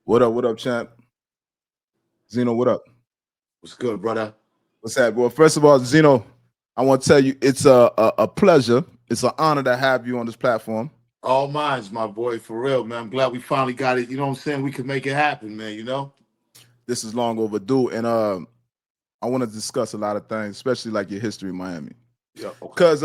What up, champ? Zeno, what up? What's good, brother? What's that? Well, first of all, Zeno, I want to tell you it's a pleasure. It's an honor to have you on this platform. All mine's my boy, for real, man. I'm glad we finally got it. You know what I'm saying? We can make it happen, man, you know? This is long overdue, and I want to discuss a lot of things, especially like your history in Miami. Yeah. Okay. Because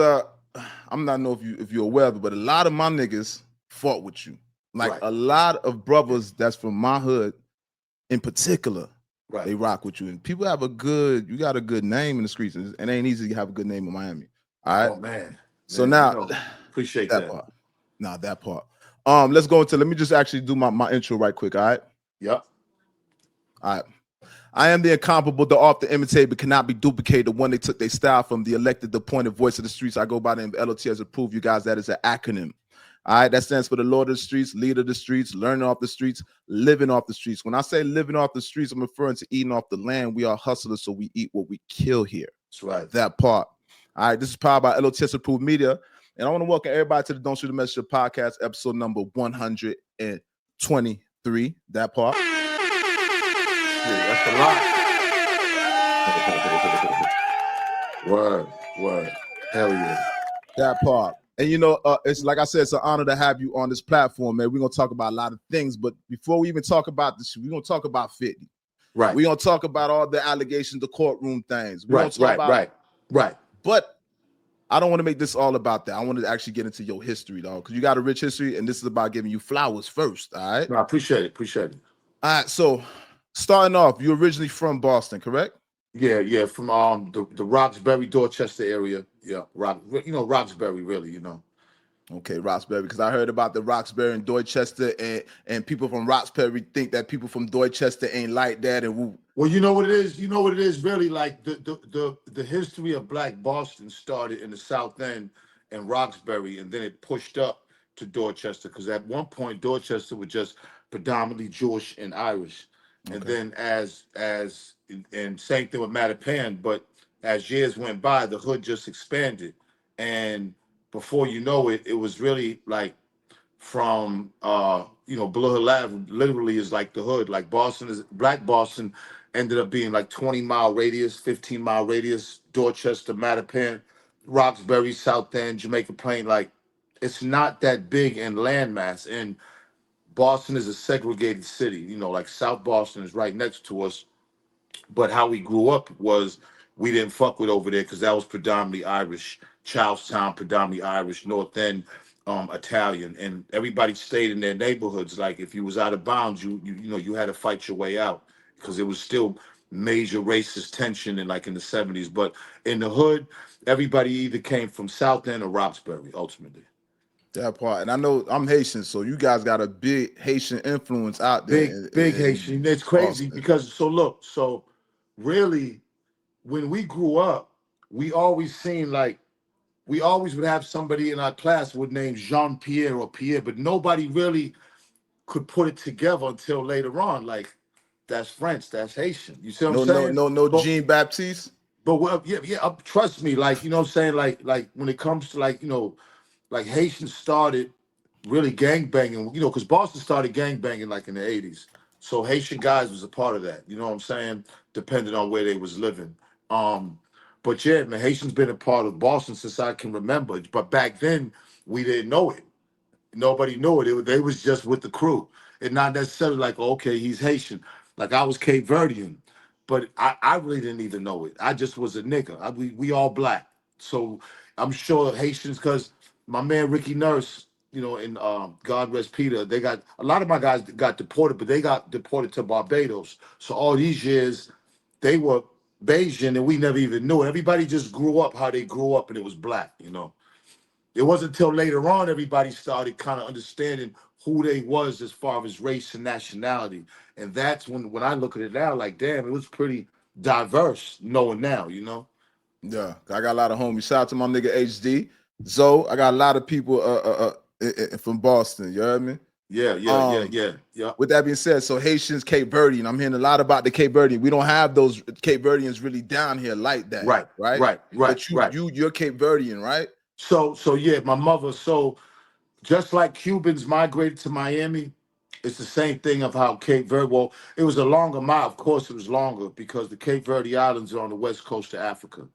I'm not know if you're aware of it, but a lot of my niggas fought with you. Like Right. a lot of brothers that's from my hood in particular, Right. they rock with you. And people have you got a good name in the streets. It ain't easy to have a good name in Miami. All right. Oh, man. So now, appreciate that. part. Nah, that part. Let's go into, let me just actually do my intro right quick, all right? Yep. All right. I am the incomparable, the off the imitate, but cannot be duplicated. The one they took their style from, the elected, the appointed voice of the streets. I go by the name of L.O.T.S. to prove you guys that is an acronym. All right, that stands for the Lord of the Streets, leader of the streets, learning off the streets, living off the streets. When I say living off the streets, I'm referring to eating off the land. We are hustlers, so we eat what we kill here. That's right. That part. All right, this is powered by L.O.T.S. Approved Media. And I want to welcome everybody to the Don't Shoot the Messenger podcast, episode number 123. That part. Yeah, that's a lot. Word. Hell yeah. That part. And you know, it's like I said, it's an honor to have you on this platform, man. We're gonna talk about a lot of things, but before we even talk about this, we're gonna talk about 50. Right. We're gonna talk about all the allegations, the courtroom things. Right. But I don't want to make this all about that. I want to actually get into your history, dog, because you got a rich history, and this is about giving you flowers first. All right. No, I appreciate it. All right. So starting off, you're originally from Boston, correct? Yeah, from the Roxbury, Dorchester area. Yeah, Roxbury, really, you know. Okay, Roxbury, because I heard about the Roxbury and Dorchester, and people from Roxbury think that people from Dorchester ain't like that. And well, you know what it is. Really, like the history of Black Boston started in the South End and Roxbury, and then it pushed up to Dorchester, because at one point Dorchester was just predominantly Jewish and Irish. Okay. And then and same thing with Mattapan, but as years went by, the hood just expanded, and before you know it, it was really like from Blue Hill Ave literally is like the hood. Like Black Boston ended up being like 20-mile radius, 15-mile radius, Dorchester, Mattapan, Roxbury, South End, Jamaica Plain. Like, it's not that big in landmass, and Boston is a segregated city. You know, like South Boston is right next to us, but how we grew up was we didn't fuck with over there because that was predominantly Irish. Charlestown, predominantly Irish. North End, Italian, and everybody stayed in their neighborhoods. Like, if you was out of bounds, you had to fight your way out, because it was still major racist tension in the 70s. But in the hood, everybody either came from South End or Roxbury, ultimately. That part. And I know I'm Haitian, so you guys got a big Haitian influence out there. Big Haitian. It's crazy Boston. Because so really, when we grew up, we always seen we always would have somebody in our class would name Jean-Pierre or Pierre, but nobody really could put it together until later on. Like, that's French, that's Haitian. You see what I'm saying? No, Jean Baptiste. But well, yeah. Trust me, you know what I'm saying? Like when it comes to Haitians started really gangbanging, because Boston started gangbanging in the 80s. So Haitian guys was a part of that. You know what I'm saying? Depending on where they was living. But yeah, man, Haitians been a part of Boston since I can remember. But back then, we didn't know it. Nobody knew it. They was just with the crew. And not necessarily like, okay, he's Haitian. Like, I was Cape Verdean. But I really didn't even know it. I just was a nigga. We all Black. So I'm sure Haitians, because my man Ricky Nurse, in God Rest Peter, they got a lot of my guys got deported, but they got deported to Barbados. So all these years, they were Bayesian, and we never even knew it. Everybody just grew up how they grew up, and it was Black. It wasn't until later on everybody started kind of understanding who they was as far as race and nationality, and that's when I look at it now, like, damn, it was pretty diverse. Knowing now, Yeah, I got a lot of homies. Shout out to my nigga HD Zoe. I got a lot of people from Boston. You heard me? Yeah. With that being said, so Haitians, Cape Verdean. I'm hearing a lot about the Cape Verdean. We don't have those Cape Verdeans really down here like that. Right. But you're Cape Verdean, right? So yeah, my mother. So just like Cubans migrated to Miami, it's the same thing of how Cape Verde. Well, it was a longer mile. Of course, it was longer because the Cape Verde Islands are on the west coast of Africa.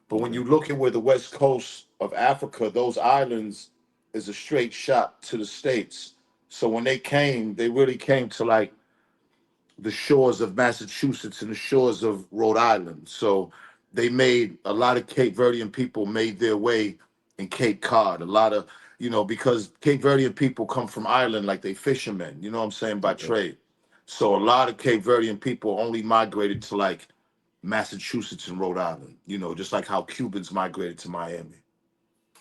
But when Okay. you look at where the west coast of Africa, those islands is a straight shot to the states. So when they came, they really came to like the shores of Massachusetts and the shores of Rhode Island. So they made a lot of Cape Verdean people made their way in Cape Cod. A lot of, because Cape Verdean people come from Ireland like they fishermen, you know what I'm saying, by Okay. trade. So a lot of Cape Verdean people only migrated to like Massachusetts and Rhode Island, just like how Cubans migrated to Miami.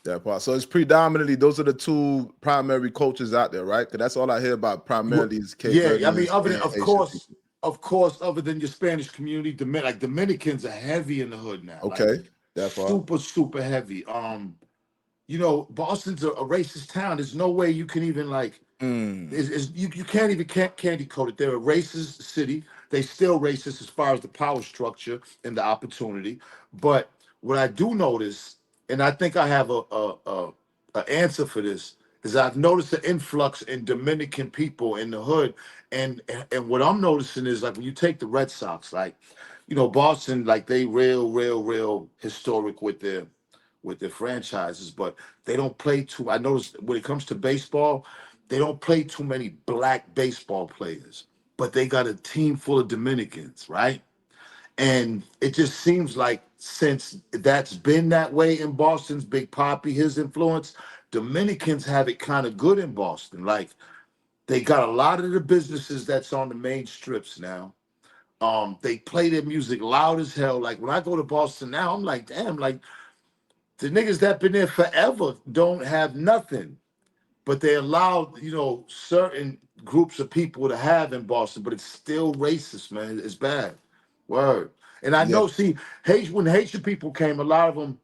That part. So it's predominantly those are the two primary cultures out there, right? Because that's all I hear about primarily is Cape Yeah, I mean, Verdeans other than and Haitian people. of course, other than your Spanish community, like Dominicans are heavy in the hood now, like Okay, that part. super, super heavy. Boston's a racist town. There's no way you can even like Mm, you can't even candy coat it. They're a racist city. They still racist as far as the power structure and the opportunity. But what I do notice, and I think I have a answer for this, is I've noticed the influx in Dominican people in the hood, and what I'm noticing is like when you take the Red Sox, like Boston, like they real historic with their franchises, but they don't play too. I noticed when it comes to baseball, they don't play too many black baseball players, but they got a team full of Dominicans, right? And it just seems like since that's been that way in Boston's Big Poppy, his influence, Dominicans have it kind of good in Boston. Like they got a lot of the businesses that's on the main strips now. They play their music loud as hell. Like when I go to Boston now, I'm like, damn, like the niggas that been there forever don't have nothing, but they allow certain groups of people to have in Boston, but it's still racist, man. It's bad. Word. And I yeah, know, see, when Haitian people came, a lot of them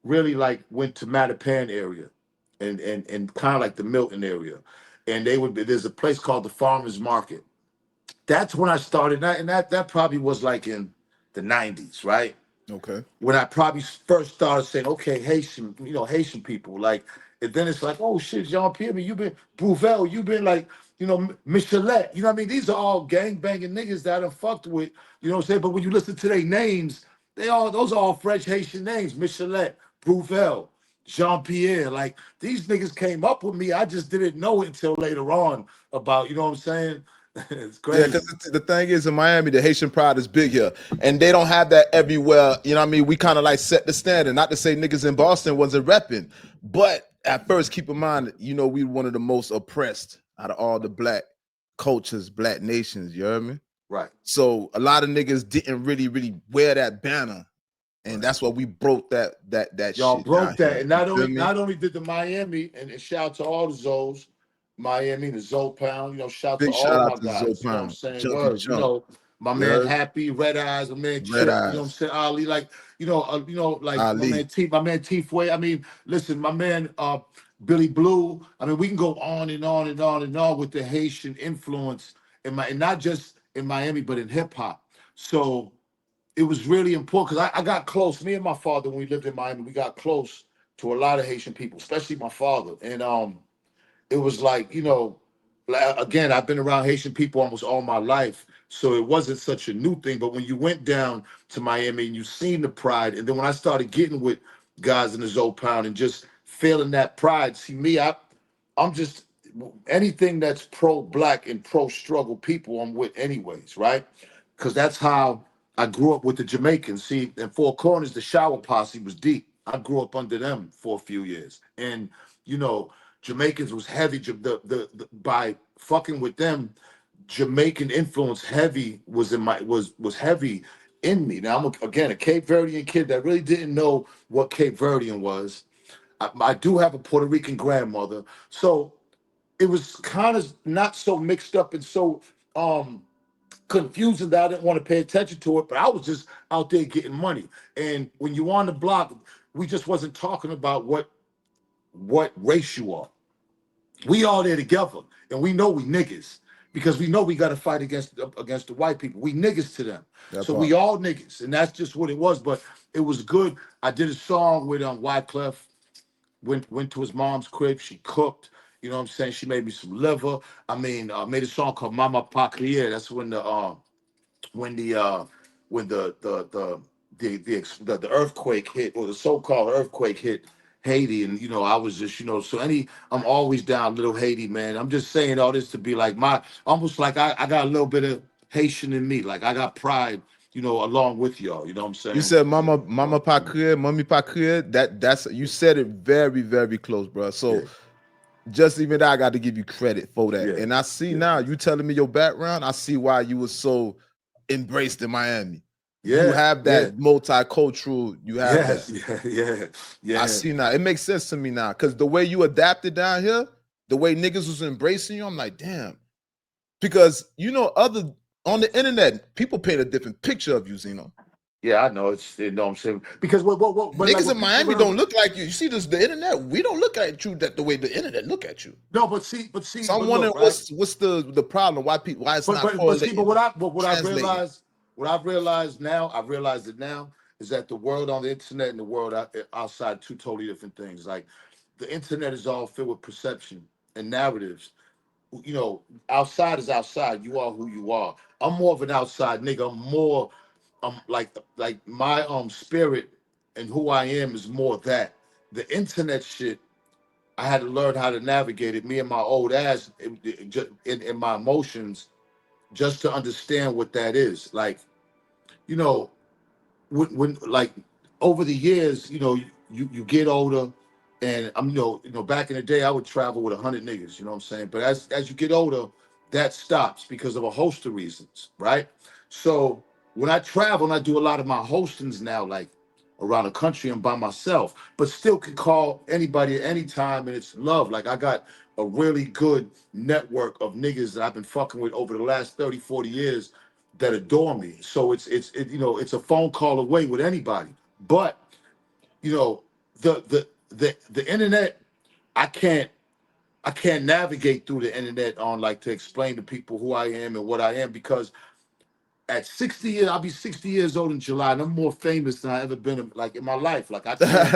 really like went to Mattapan area and kind of like the Milton area. And they would be there's a place called the Farmers Market. That's when I started that, and that probably was like in the 90s, right? okay. When I probably first started saying, okay, Haitian people, like, and then it's like, oh shit, Jean Pierre, you've been Bouvel, you've been like, Michelet, you know what I mean? These are all gang banging niggas that I done fucked with, you know what I'm saying? But when you listen to their names, those are all French Haitian names, Michelet, Bouvel, Jean Pierre, like these niggas came up with me. I just didn't know it until later on about, you know what I'm saying? It's Yeah, because crazy. the thing is in Miami, the Haitian pride is big here, and they don't have that everywhere. You know what I mean? We kind of like set the standard. Not to say niggas in Boston wasn't repping, but at first, keep in mind, we one of the most oppressed out of all the black cultures, black nations. You heard me? Right, So a lot of niggas didn't really wear that banner, and right. that's why we broke that Y'all shit down broke that, here. and You not feel only me? not only did the Miami and shout out to all the Zoes, Miami, the Zoe Pound, shout to Big all shout of out my to Zoe guys. You know what I'm Pound, saying? Junkie Word. Junk. My You man heard? Happy, Red Eyes, my man Red Chip. You know what I'm Eyes, saying? Ali, like like Ali. My man T Way. I mean, listen, my man Billy Blue. I mean, we can go on and on and on and on with the Haitian influence and not just in Miami, but in hip hop. So it was really important because I got close. Me and my father, when we lived in Miami, we got close to a lot of Haitian people, especially my father. And it was like, again, I've been around Haitian people almost all my life. So it wasn't such a new thing. But when you went down to Miami and you seen the pride, and then when I started getting with guys in the Zoe Pound and just feeling that pride, see me, I'm just anything that's pro-black and pro-struggle people I'm with anyways, right? Because that's how I grew up with the Jamaicans. See, in Four Corners, the shower posse was deep. I grew up under them for a few years. And, Jamaicans was heavy. By fucking with them, Jamaican influence heavy was heavy in me. Now again a Cape Verdean kid that really didn't know what Cape Verdean was. I do have a Puerto Rican grandmother, so it was kind of not so mixed up and so confusing that I didn't want to pay attention to it. But I was just out there getting money. And when you on the block, we just wasn't talking about what race you are. We all there together, and we know we niggas because we know we got to fight against the white people. We niggas to them, That so part. we all niggas, and that's just what it was. But it was good. I did a song with Wyclef. Went to his mom's crib. She cooked, You know what I'm saying? She made me some liver. I mean, made a song called Mama Pa Crier. That's when when the uh when the earthquake hit, or the so-called earthquake hit Haiti. And I was just, I'm always down little Haiti, man. I'm just saying all this to be like almost like I got a little bit of Haitian in me. Like I got pride, along with y'all. You know what I'm You saying? said mama pas créer, mommy pas créer. That's you said it very, very close, bro. Yeah, So just even that, I got to give you credit for that. yeah, And I see yeah, now you telling me your background. I see why you was so embraced in Miami. You yeah, have yeah. that multicultural. You have that. Yes, yeah, yeah, I yeah, see now. It makes sense to me now because the way you adapted down here, the way niggas was embracing you, I'm like, damn. Because other on the internet, people paint a different picture of you, Zeno. yeah. I know it's, what I'm saying, because what like Niggas what in people Miami realize. don't look like you. You see this the internet. We don't look at you the way the internet look at you. No, So I'm but wondering look, right? what's the problem? Why it's not But see, but correlating, what I've translating. realized, I've realized it now, is that the world on the internet and the world outside, two totally different things. Like the internet is all filled with perception and narratives. Outside is outside. You are who you are. I'm more of an outside nigga. I'm more, like my spirit and who I am is more that. The internet shit, I had to learn how to navigate it. Me and my old ass in my emotions, just to understand what that is. Like, you know, when like over the years, you get older, and I'm back in the day I would travel with 100 niggas. You know what I'm saying? But as you get older, that stops because of a host of reasons, right? So when I travel, and I do a lot of my hostings now, like around the country and by myself, but still can call anybody at any time, and it's love. Like I got a really good network of niggas that I've been fucking with over the last 30, 40 years that adore me. So it's a phone call away with anybody. But you know, the internet, I can't navigate through the internet on like to explain to people who I am and what I am, because at 60 years, I'll be 60 years old in July, and I'm more famous than I ever been in my life. Like I can't.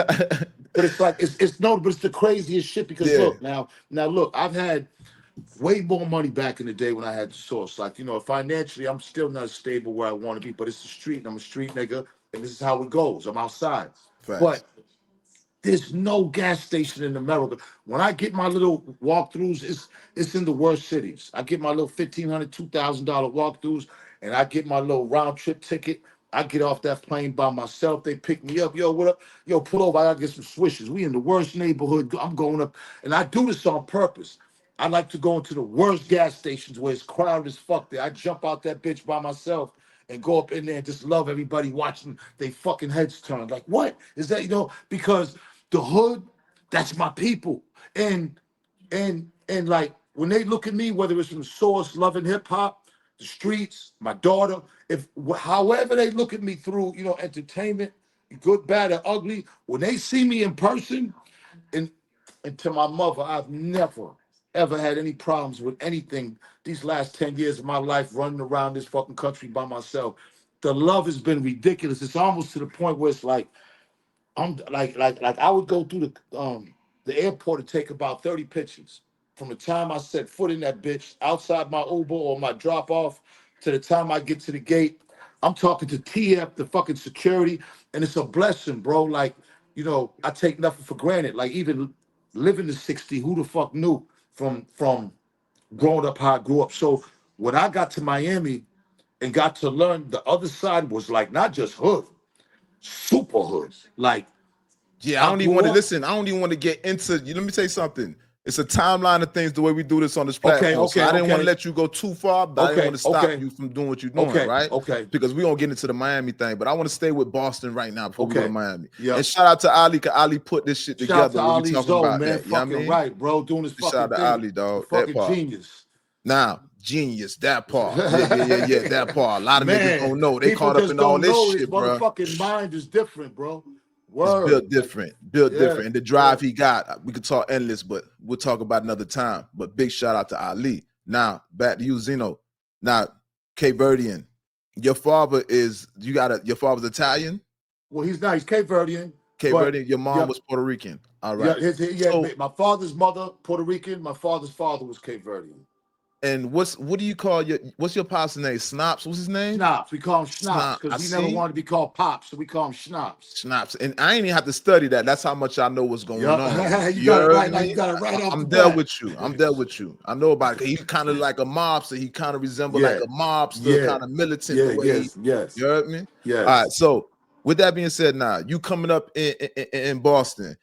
But it's like but it's the craziest shit, because Yeah. look, I've had way more money back in the day when I had the source. Like, financially, I'm still not stable where I want to be, but it's the street, and I'm a street nigga, and this is how it goes. I'm outside. Facts. But there's no gas station in America. When I get my little walkthroughs, it's in the worst cities. I get my little $1,500, $2,000 walkthroughs, and I get my little round trip ticket. I get off that plane by myself. They pick me up. Yo, what up? Yo, pull over. I gotta get some swishes. We in the worst neighborhood. I'm going up, and I do this on purpose. I like to go into the worst gas stations where it's crowded as fuck there. I jump out that bitch by myself and go up in there and just love everybody watching they fucking heads turn. Like, what is that? Because the hood, that's my people. And like when they look at me, whether it's from Source, loving hip hop, the streets, my daughter, however they look at me through, entertainment, good, bad, or ugly, when they see me in person, and to my mother, I've never ever had any problems with anything these last 10 years of my life running around this fucking country by myself. The love has been ridiculous. It's almost to the point where it's like I'm like I would go through the airport and take about 30 pictures from the time I set foot in that bitch outside my Uber or my drop off to the time I get to the gate. I'm talking to TF, the fucking security, and it's a blessing, bro. Like, I take nothing for granted. Like even living to 60, who the fuck knew from growing up how I grew up. So when I got to Miami and got to learn the other side was like not just hood, super hood. Like Yeah, I I don't even want grew to up. listen. I don't even want to get into you. Let me tell you something. It's a timeline of things the way we do this on this Okay, platform. So okay, I didn't want to okay, let you go too far, but I didn't okay, want to stop okay, you from doing what you're doing, okay, right? okay, Because we gonna get into the Miami thing, but I want to stay with Boston right now before we go to okay. Miami. And Yep. shout out to Ali, because Ali put this shit Shout out together to when we Ali talking Zoe, about man. that. You know what I Fucking mean? right, bro. Doing his Shout fucking out to thing. Ali, A dog. That fucking part. genius. Now, genius, that part. Yeah. That part. A lot of niggas Man, don't know. They people caught up just in all don't this know his shit, bro. motherfucking mind is different, bro. It's Word. built Like, different, built yeah, different. And the yeah. drive he got, we could talk endless, but we'll talk about another time. But big shout out to Ali. Now, back to you, Zeno. Now, Cape Verdean, your father's Italian? Well, he's not. He's Cape Verdean. Cape But Verde. Your mom was Puerto Rican. All right. Yeah, my father's mother Puerto Rican. My father's father was Cape Verdean. And what do you call what's your pop's name? Snops? What's his name? Schnapps. We call him Schnapps I because he never see. wanted to be called Pops, so we call him Schnapps. Schnapps. And I ain't even have to study that. That's how much I know what's going on. You You got it heard right. me? You got it right off I'm the there bat. with you. I'm there with you. I know about it. He kind of like a mobster. He kind of resembled like a mobster, kind of militant. The way yes. You heard me? Yes. All right. So with that being said, now you coming up in Boston,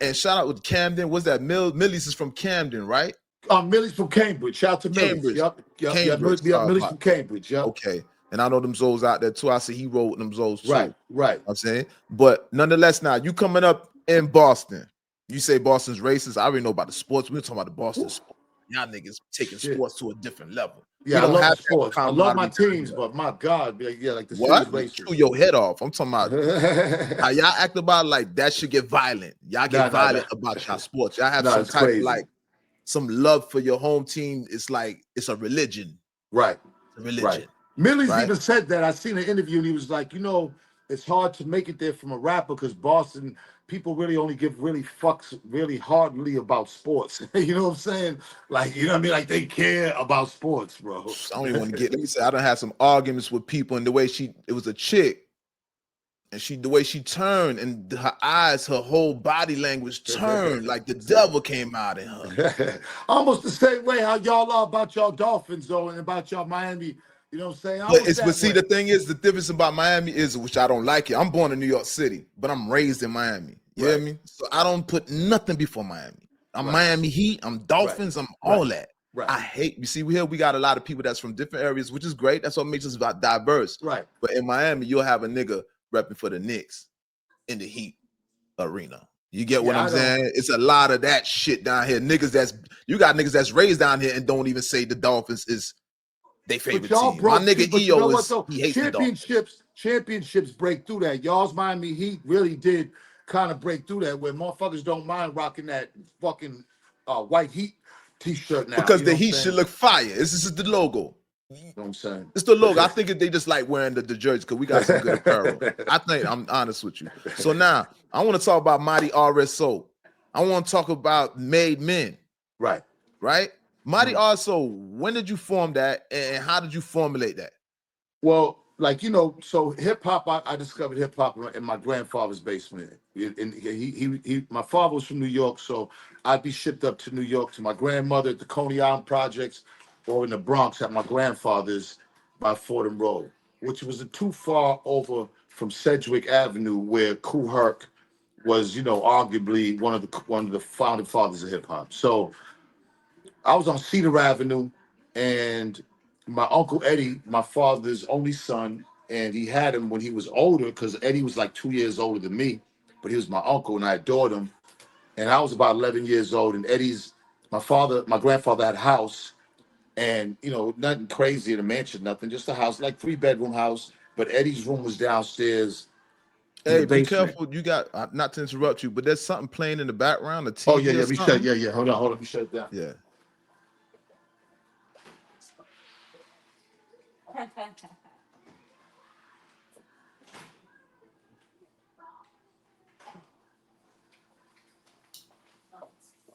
and shout out with Camden. What's that? Millie's is from Camden, right? Millie's from Cambridge. Shout out to Millie's. Cambridge. Millie's from Cambridge. Yep. Okay. And I know them Zoes out there too. I see he wrote them Zoes too. Right. I'm saying, but nonetheless, now you coming up in Boston. You say Boston's racist. I already know about the sports. We're talking about the Boston sports. Y'all niggas taking sports to a different level. Yeah, I love sports. I love my teams, but my God, like the city's racist. Chew your head off. I'm talking about how y'all act about like that should get violent. Y'all get violent about y'all sports. Y'all have some type of like some love for your home team. It's like it's a religion. Right. A religion. Right. Millie's even said that. I seen an interview and he was like, it's hard to make it there from a rapper because Boston people really only give fucks really hardly about sports. You know what I'm saying? Like, you know what I mean? Like they care about sports, bro. I don't even want to get. Let me say, I done had some arguments with people, and the way it was a chick, and the way she turned, and her eyes, her whole body language turned like the devil came out in her. Almost the same way how y'all are about y'all Dolphins, though, and about y'all Miami. You know what I'm saying? But see, the thing is, the difference about Miami is, which I don't like it. I'm born in New York City, but I'm raised in Miami. You hear me? So I don't put nothing before Miami. I'm Miami Heat. I'm Dolphins. I'm all that. I hate. You see, we got a lot of people that's from different areas, which is great. That's what makes us diverse. Right. But in Miami, you'll have a nigga repping for the Knicks in the Heat arena. You get what I'm saying? It's a lot of that shit down here. You got niggas that's raised down here and don't even say the Dolphins is they favorite team. My nigga EO he hates the Dolphins. Championships break through that. Y'all's Miami Heat really did kind of break through that, where motherfuckers don't mind rocking that fucking white Heat t-shirt now. Because the Heat should look fire. This is the logo. You know what I'm saying? It's the logo. I think they just like wearing the jersey because we got some good apparel. I think I'm honest with you. So now I want to talk about Mighty RSO. I want to talk about Made Men. Right. Mighty RSO, when did you form that and how did you formulate that? Well, like, so hip hop, I discovered hip hop in my grandfather's basement. And my father was from New York, so I'd be shipped up to New York to my grandmother at the Coney Island Projects or in the Bronx at my grandfather's by Fordham Road, which wasn't too far over from Sedgwick Avenue, where Kool Herc was, arguably one of the founding fathers of hip hop. So I was on Cedar Avenue, and my Uncle Eddie, my father's only son, and he had him when he was older because Eddie was like 2 years older than me, but he was my uncle and I adored him. And I was about 11 years old, and my grandfather had a house, and nothing crazy in a mansion, nothing, just a house, like 3-bedroom house. But Eddie's room was downstairs. Hey, be careful. You got not to interrupt you, but there's something playing in the background. TV oh yeah. Hold on. Let me shut it down. Yeah.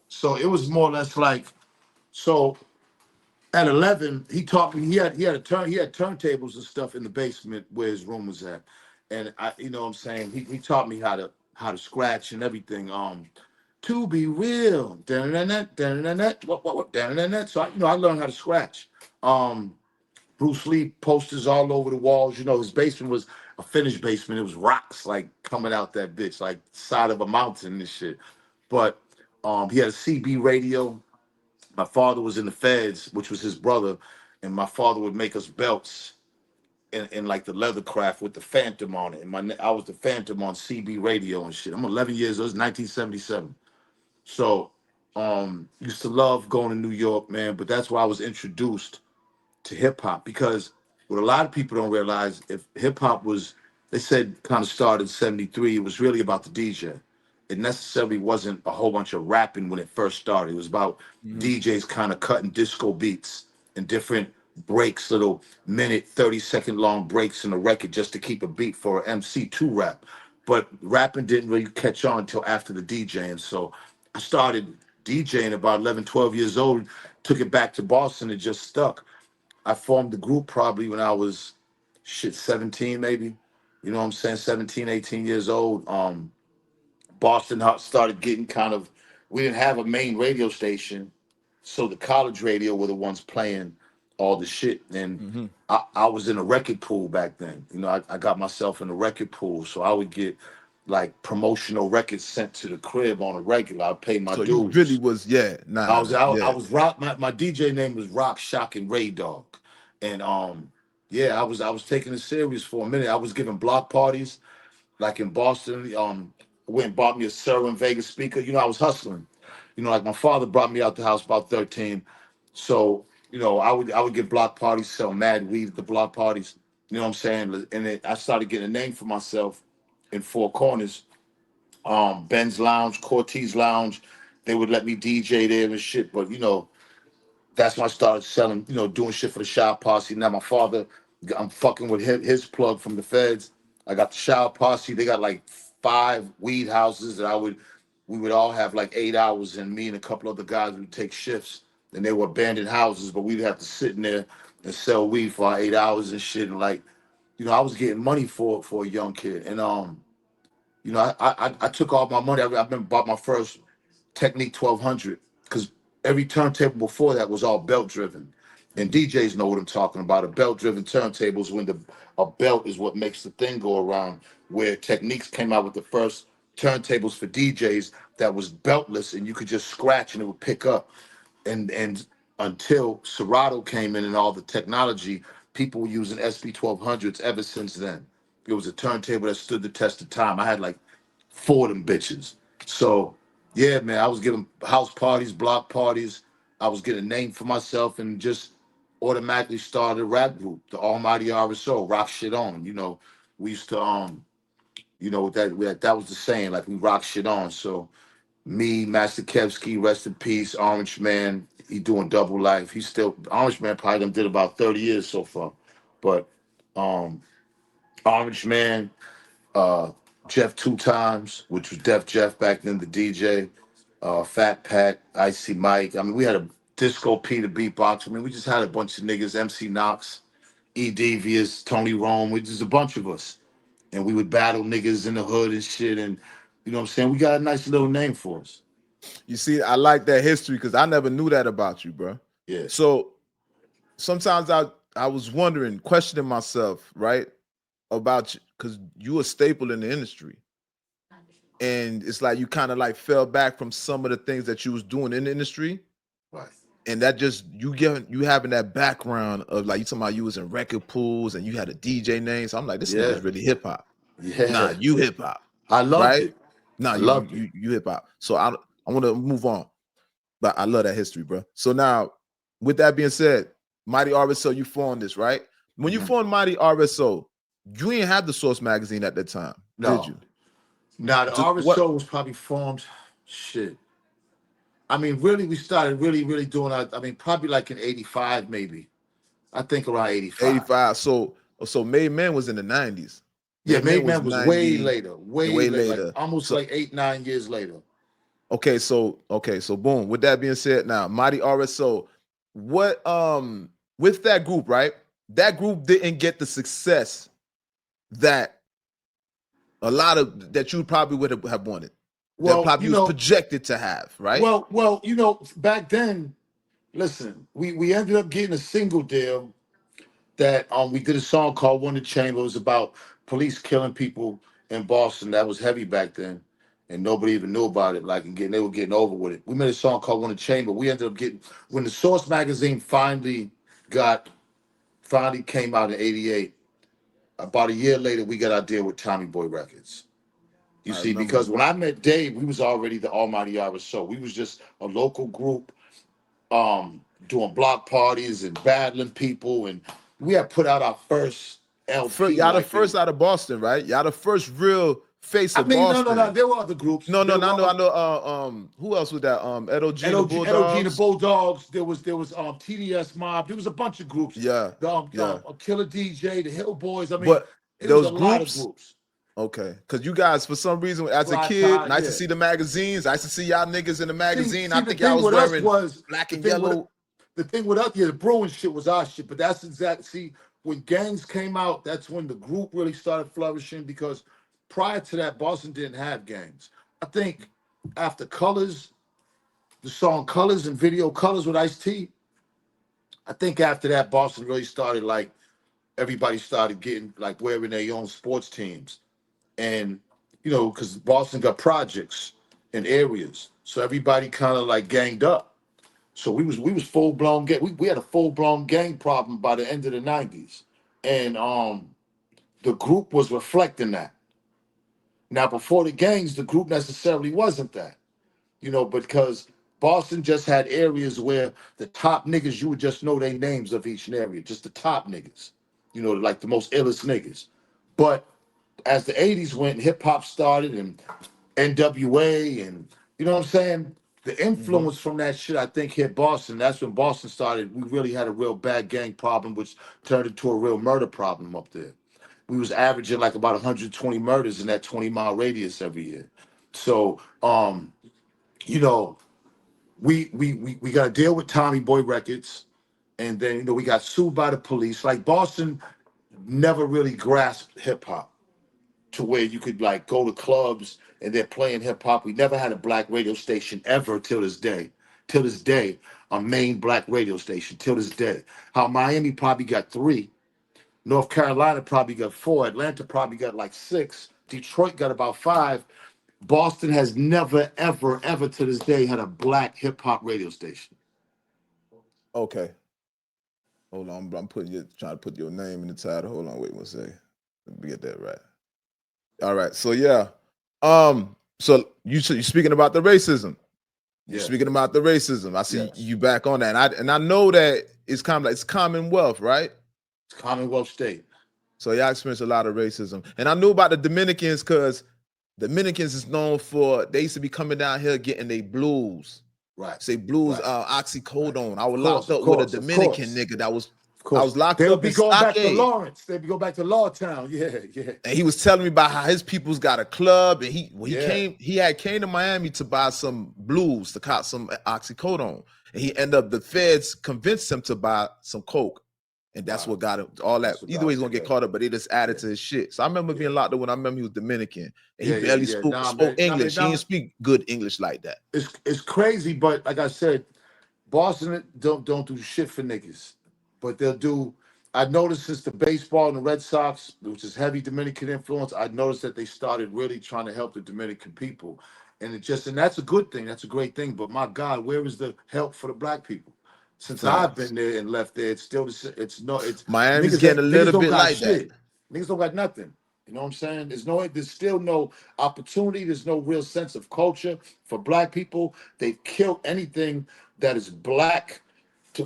So it was more or less like, so at 11, he taught me, he had turntables and stuff in the basement where his room was at. And I, you know what I'm saying? He taught me how to scratch and everything. To be real. What. So I learned how to scratch. Bruce Lee posters all over the walls. His basement was a finished basement. It was rocks like coming out that bitch, like side of a mountain and shit. But he had a CB radio. My father was in the feds, which was his brother, and my father would make us belts in like the leather craft with the Phantom on it. And I was the Phantom on CB radio and shit. I'm 11 years old. It was 1977. So used to love going to New York, man. But that's why I was introduced to hip hop, because what a lot of people don't realize, if hip hop was, they said, kind of started in 73, it was really about the DJ. It necessarily wasn't a whole bunch of rapping when it first started. It was about DJs kind of cutting disco beats and different breaks, little minute, 30-second long breaks in a record just to keep a beat for an MC to rap. but rapping didn't really catch on until after the DJing. So I started DJing about 11, 12 years old, took it back to Boston and just stuck. I formed the group probably when I was 17 maybe. You know what I'm saying? 17, 18 years old. Boston started getting kind of, we didn't have a main radio station. So the college radio were the ones playing all the shit. And Mm-hmm. I was in a record pool back then. You know, I got myself in a record pool. So I would get like promotional records sent to the crib on a regular. I paid my So you really dues. was, yeah, I yeah. was rock. My DJ name was Rock Shock and Ray Dog, and yeah, I was taking it serious for a minute. I was giving block parties like in Boston. Went and bought me a Sir Vegas speaker. You know, I was hustling. You know, like my father brought me out the house about 13, so you know I would get block parties, sell mad weed at the block parties. You know what I'm saying? And I started getting a name for myself in Four Corners, Ben's Lounge, Cortez Lounge. They would let me DJ there and shit. But you know, that's when I started selling, you know, doing shit for the Shower Posse. Now my father, I'm fucking with his plug from the feds. I got the Shower Posse. They got like 5 weed houses that we would all have like 8 hours, and me and a couple other guys would take shifts. And they were abandoned houses, but we'd have to sit in there and sell weed for our 8 hours and shit. And like, you know, I was getting money for a young kid. And you know, I took all my money. I remember bought my first Technique 1200 because every turntable before that was all belt driven. And DJs know what I'm talking about. A belt driven turntable is when a belt is what makes the thing go around. Where Techniques came out with the first turntables for DJs that was beltless and you could just scratch and it would pick up. And until Serato came in and all the technology, people were using SB 1200s ever since then. It was a turntable that stood the test of time. I had like 4 of them bitches. So yeah, man, I was giving house parties, block parties. I was getting a name for myself and just automatically started a rap group, the Almighty RSO, rock shit on. You know, we used to you know, that was the saying, like we rock shit on. So me, Master Kevsky, rest in peace, Orange Man, he doing double life. He's still Orange Man probably done did about 30 years so far. But um Orange Man, uh, Jeff Two Times, which was Def Jeff back then, the DJ, Fat Pat, Icy Mike. I mean, we had a Disco P, the beatbox. I mean, we just had a bunch of niggas, MC Knox, E Devious, Tony Rome, which is a bunch of us. And we would battle niggas in the hood and shit. And you know what I'm saying? We got a nice little name for us. You see, I like that history because I never knew that about you, bro. Yeah. So sometimes I was wondering, questioning myself, right, about you, because you a staple in the industry. And it's like you kind of like fell back from some of the things that you was doing in the industry. Right. And that just you having that background of like you talking about you was in record pools and you had a DJ name. So I'm like, this Yeah. nigga's really hip hop. Nah, Yeah. you hip hop, I loved right? it. Nah, I you you loved it. you, you hip hop. So I want to move on, but I love that history, bro. So now, with that being said, Mighty RSO, you formed this, right? When you Mhm. formed Mighty RSO, you didn't have the Source magazine at that time, did No. you? Now the What? RSO was probably formed shit. I mean, really, we started really doing our, I mean, probably like in 85, maybe. I think around 85. 85. So Made Men was in the 90s. Yeah, Made Men Made was Man was way 90, later, way way later, like later. almost So like 8, 9 years later. so boom. With that being said, now Mighty RSO, what with that group, right? That group didn't get the success that a lot of that you probably would have wanted. That Well, probably was projected to have, right? back then, listen, we ended up getting a single deal that we did a song called One in the Chamber. It was about police killing people in Boston. That was heavy back then. And nobody even knew about it. Like, and they were getting over with it. We made a song called One in the Chamber. We ended up getting, when the Source magazine finally came out in 88, about a year later, we got our deal with Tommy Boy Records. You I see, remember. because when I met Dave, we was already the Almighty Irish Show. We was just a local group doing block parties and battling people, and we had put out our first LP Y'all the like first in. out of Boston, right? Y'all the first real face I of mean, no. Boston. There were other groups. No, There no, were I know. Who else was that? L.O.G. and the LOG and the Bulldogs. Bulldogs. There was TDS Mob. There was a bunch of groups. Yeah, The yeah. Killer DJ, the Hill Boys. I mean, But it was a those lot of groups, groups. Okay, because you guys, for some reason, as a Fly kid, tie, nice to yeah. see the magazines. I used to see y'all niggas in the magazine. See, I the think y'all thing was with us wearing was black the and thing with yellow. the thing with us, yeah, the Bruin shit was our shit. But that's exact. See, when gangs came out, that's when the group really started flourishing. Because prior to that, Boston didn't have gangs. I think after Colors, the song Colors and video Colors with Ice-T, I think after that, Boston really started like everybody started getting like wearing their own sports teams. And because Boston got projects and areas, so everybody kind of like ganged up. So we was full blown gang. We had a full blown gang problem by the end of the '90s, and the group was reflecting that. Now before the gangs, the group necessarily wasn't that, because Boston just had areas where the top niggas, you would just know their names of each area, just the top niggas, like the most illest niggas. But as the '80s went, hip hop started and NWA, and you know what I'm saying? The Mm-hmm. influence from that shit, I think, hit Boston. That's when Boston started. We really had a real bad gang problem, which turned into a real murder problem up there. We was averaging like about 120 murders in that 20-mile radius every year. So, you know, we got to deal with Tommy Boy Records, and then we got sued by the police. Like Boston never really grasped hip hop to where you could like go to clubs and they're playing hip hop. We never had a black radio station ever till this day. Till this day, a main black radio station. Till this day, how Miami probably got 3, North Carolina probably got 4, Atlanta probably got like 6, Detroit got about 5. Boston has never, ever, ever to this day had a black hip hop radio station. Okay, hold on. I'm trying to put your name in the title. Hold on, wait one second. Let me get that right. All right, so yeah, so you speaking about the racism. You're Yes, speaking about the racism. I see yes. you back on that, and I know that it's kind of like it's Commonwealth, right? It's Commonwealth State. So y'all experience a lot of racism, and I knew about the Dominicans because Dominicans is known for they used to be coming down here getting their blues. Right, Say blues, right, right. oxycodone. I was Of course, locked of up with a course, of Dominican course. nigga that was Of I course. was locked They would up be in going back to Stockade. Lawrence. They'd be going back to Lawtown. Yeah, yeah. And he was telling me about how his people's got a club, and Yeah. he came to Miami to buy some blues to cop some oxycodone, and he ended up the feds convinced him to buy some coke, and that's Wow. what got him all that. That's what Either way, got he's gonna him. get Yeah. caught up, but they just added Yeah. to his shit. So I remember Yeah. being locked up when I remember he was Dominican, and he Yeah. Yeah. barely Yeah. Nah, spoke man. I mean, English. He didn't nah, speak good English like that. it's crazy, but like I said, Boston don't do shit for niggas, but they'll do. I noticed since the baseball and the Red Sox, which is heavy Dominican influence, I noticed that they started really trying to help the Dominican people, and that's a good thing. That's a great thing. But my God, where is the help for the black people? Since I've Facts. been there and left there, it's still it's Miami's getting a niggas little don't bit got like that. shit. Niggas don't got nothing. You know what I'm saying? There's still no opportunity. There's no real sense of culture for black people. They've killed anything that is black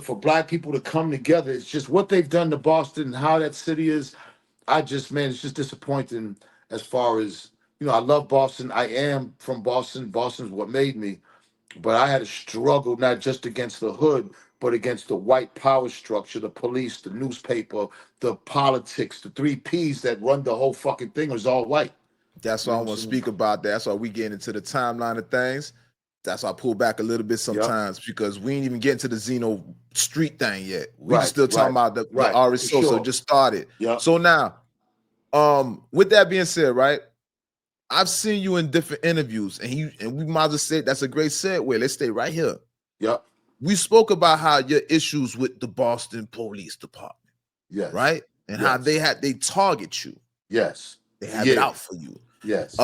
for black people to come together. It's just what they've done to Boston and how that city is. Man, it's just disappointing as far as, I love Boston. I am from Boston. Boston's what made me. But I had to struggle not just against the hood, but against the white power structure, the police, the newspaper, the politics, the 3 Ps that run the whole fucking thing was all white. That's You why know I what want to I'm saying? speak about that. That's why we get into the timeline of things. That's why I pull back a little bit Yep. sometimes because we ain't even get into the Xeno street thing yet. We just Right, still talking right, about the right. For RSO. So it sure. just started. Yep. So now, with that being said, right, I've seen you in different interviews, and we might as well say that's a great segue. Let's stay right here. Yep. We spoke about how your issues with the Boston Police Department, Yes. right, and how Yes. they target you, Yes. they have it Yeah. out for you. Yes.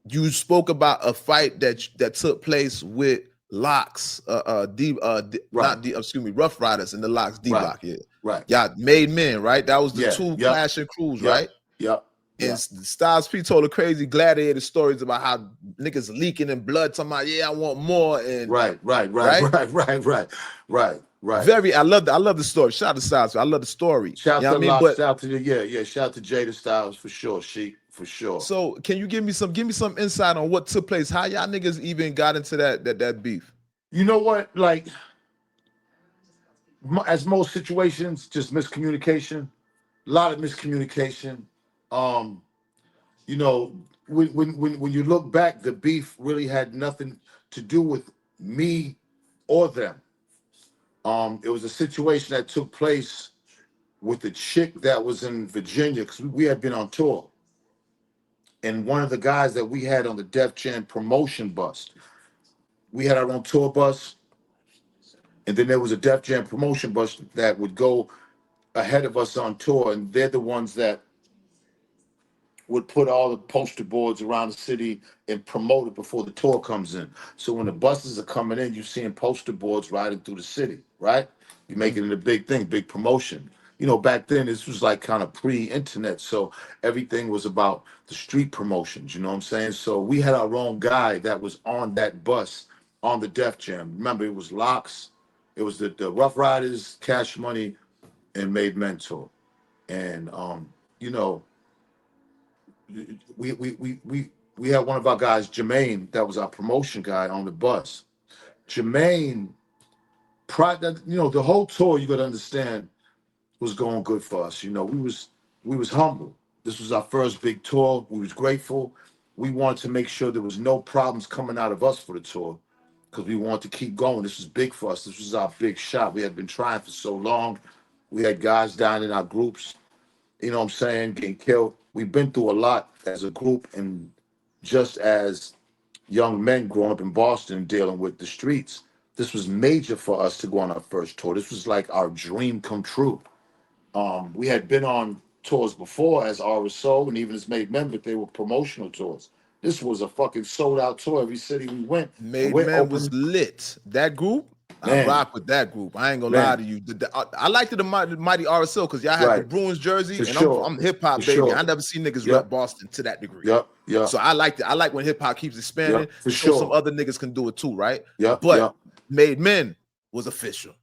You spoke about a fight that took place with Locks, Right. excuse me, Rough Riders and the Locks D Right. Block here. Right. Yeah, Made Men, right? That was the Yeah. two Yep. clashing crews, Yep. right? Yep. And Yep. Styles P told a crazy gladiator stories about how niggas leaking in blood, talking about, yeah, I want more. And Right. Right. Right. right? Right. Right. Right. Right. Right. I love the story. Shout out to Styles P. I love the story. Shout You know to what I mean? Locke. But Shout to shout to Jada Styles for sure. For sure. so can you give me some insight on what took place? How y'all niggas even got into that beef? You know what? Like, as most situations, just miscommunication. A lot of miscommunication. Um, you know, when you look back, the beef really had nothing to do with me or them. It was a situation that took place with a chick that was in Virginia because we had been on tour, and one of the guys that we had on the Def Jam promotion bus, we had our own tour bus, and then there was a Def Jam promotion bus that would go ahead of us on tour, and they're the ones that would put all the poster boards around the city and promote it before the tour comes in. So when the buses are coming in, you're seeing poster boards riding through the city, right? You're making it a big thing, big promotion. You know, back then this was like kind of pre-internet, so everything was about the street promotions, you know what I'm saying? So we had our own guy that was on that bus on the Def Jam. Remember, it was L.O.T.S, it was the Rough Riders, Cash Money, and Made Mentor. And you know, we had one of our guys, Jermaine, that was our promotion guy on the bus. Jermaine, you know, the whole tour, you got to understand, was going good for us. You know, we was humble. This was our first big tour. We was grateful. We wanted to make sure there was no problems coming out of us for the tour because we wanted to keep going. This was big for us. This was our big shot. We had been trying for so long. We had guys down in our groups, you know what I'm saying, getting killed. We've been through a lot as a group and just as young men growing up in Boston dealing with the streets. This was major for us to go on our first tour. This was like our dream come true. We had been on tours before as RSO and even as Made Men, but they were promotional tours. This was a fucking sold out tour every city we went. And Made we're Men was open, lit. That group, I man, rock with that group. I ain't gonna lie man, to you. I liked the mighty RSL because y'all had the right. Bruins jersey, For and sure. I'm hip For hop baby. sure. I never seen niggas rep Yep. Boston to that degree. Yep. Yep. So I liked it. I like when hip hop keeps expanding. Yep. For Show some sure. other niggas can do it too, right? Yep. But Yep. Made Men was official.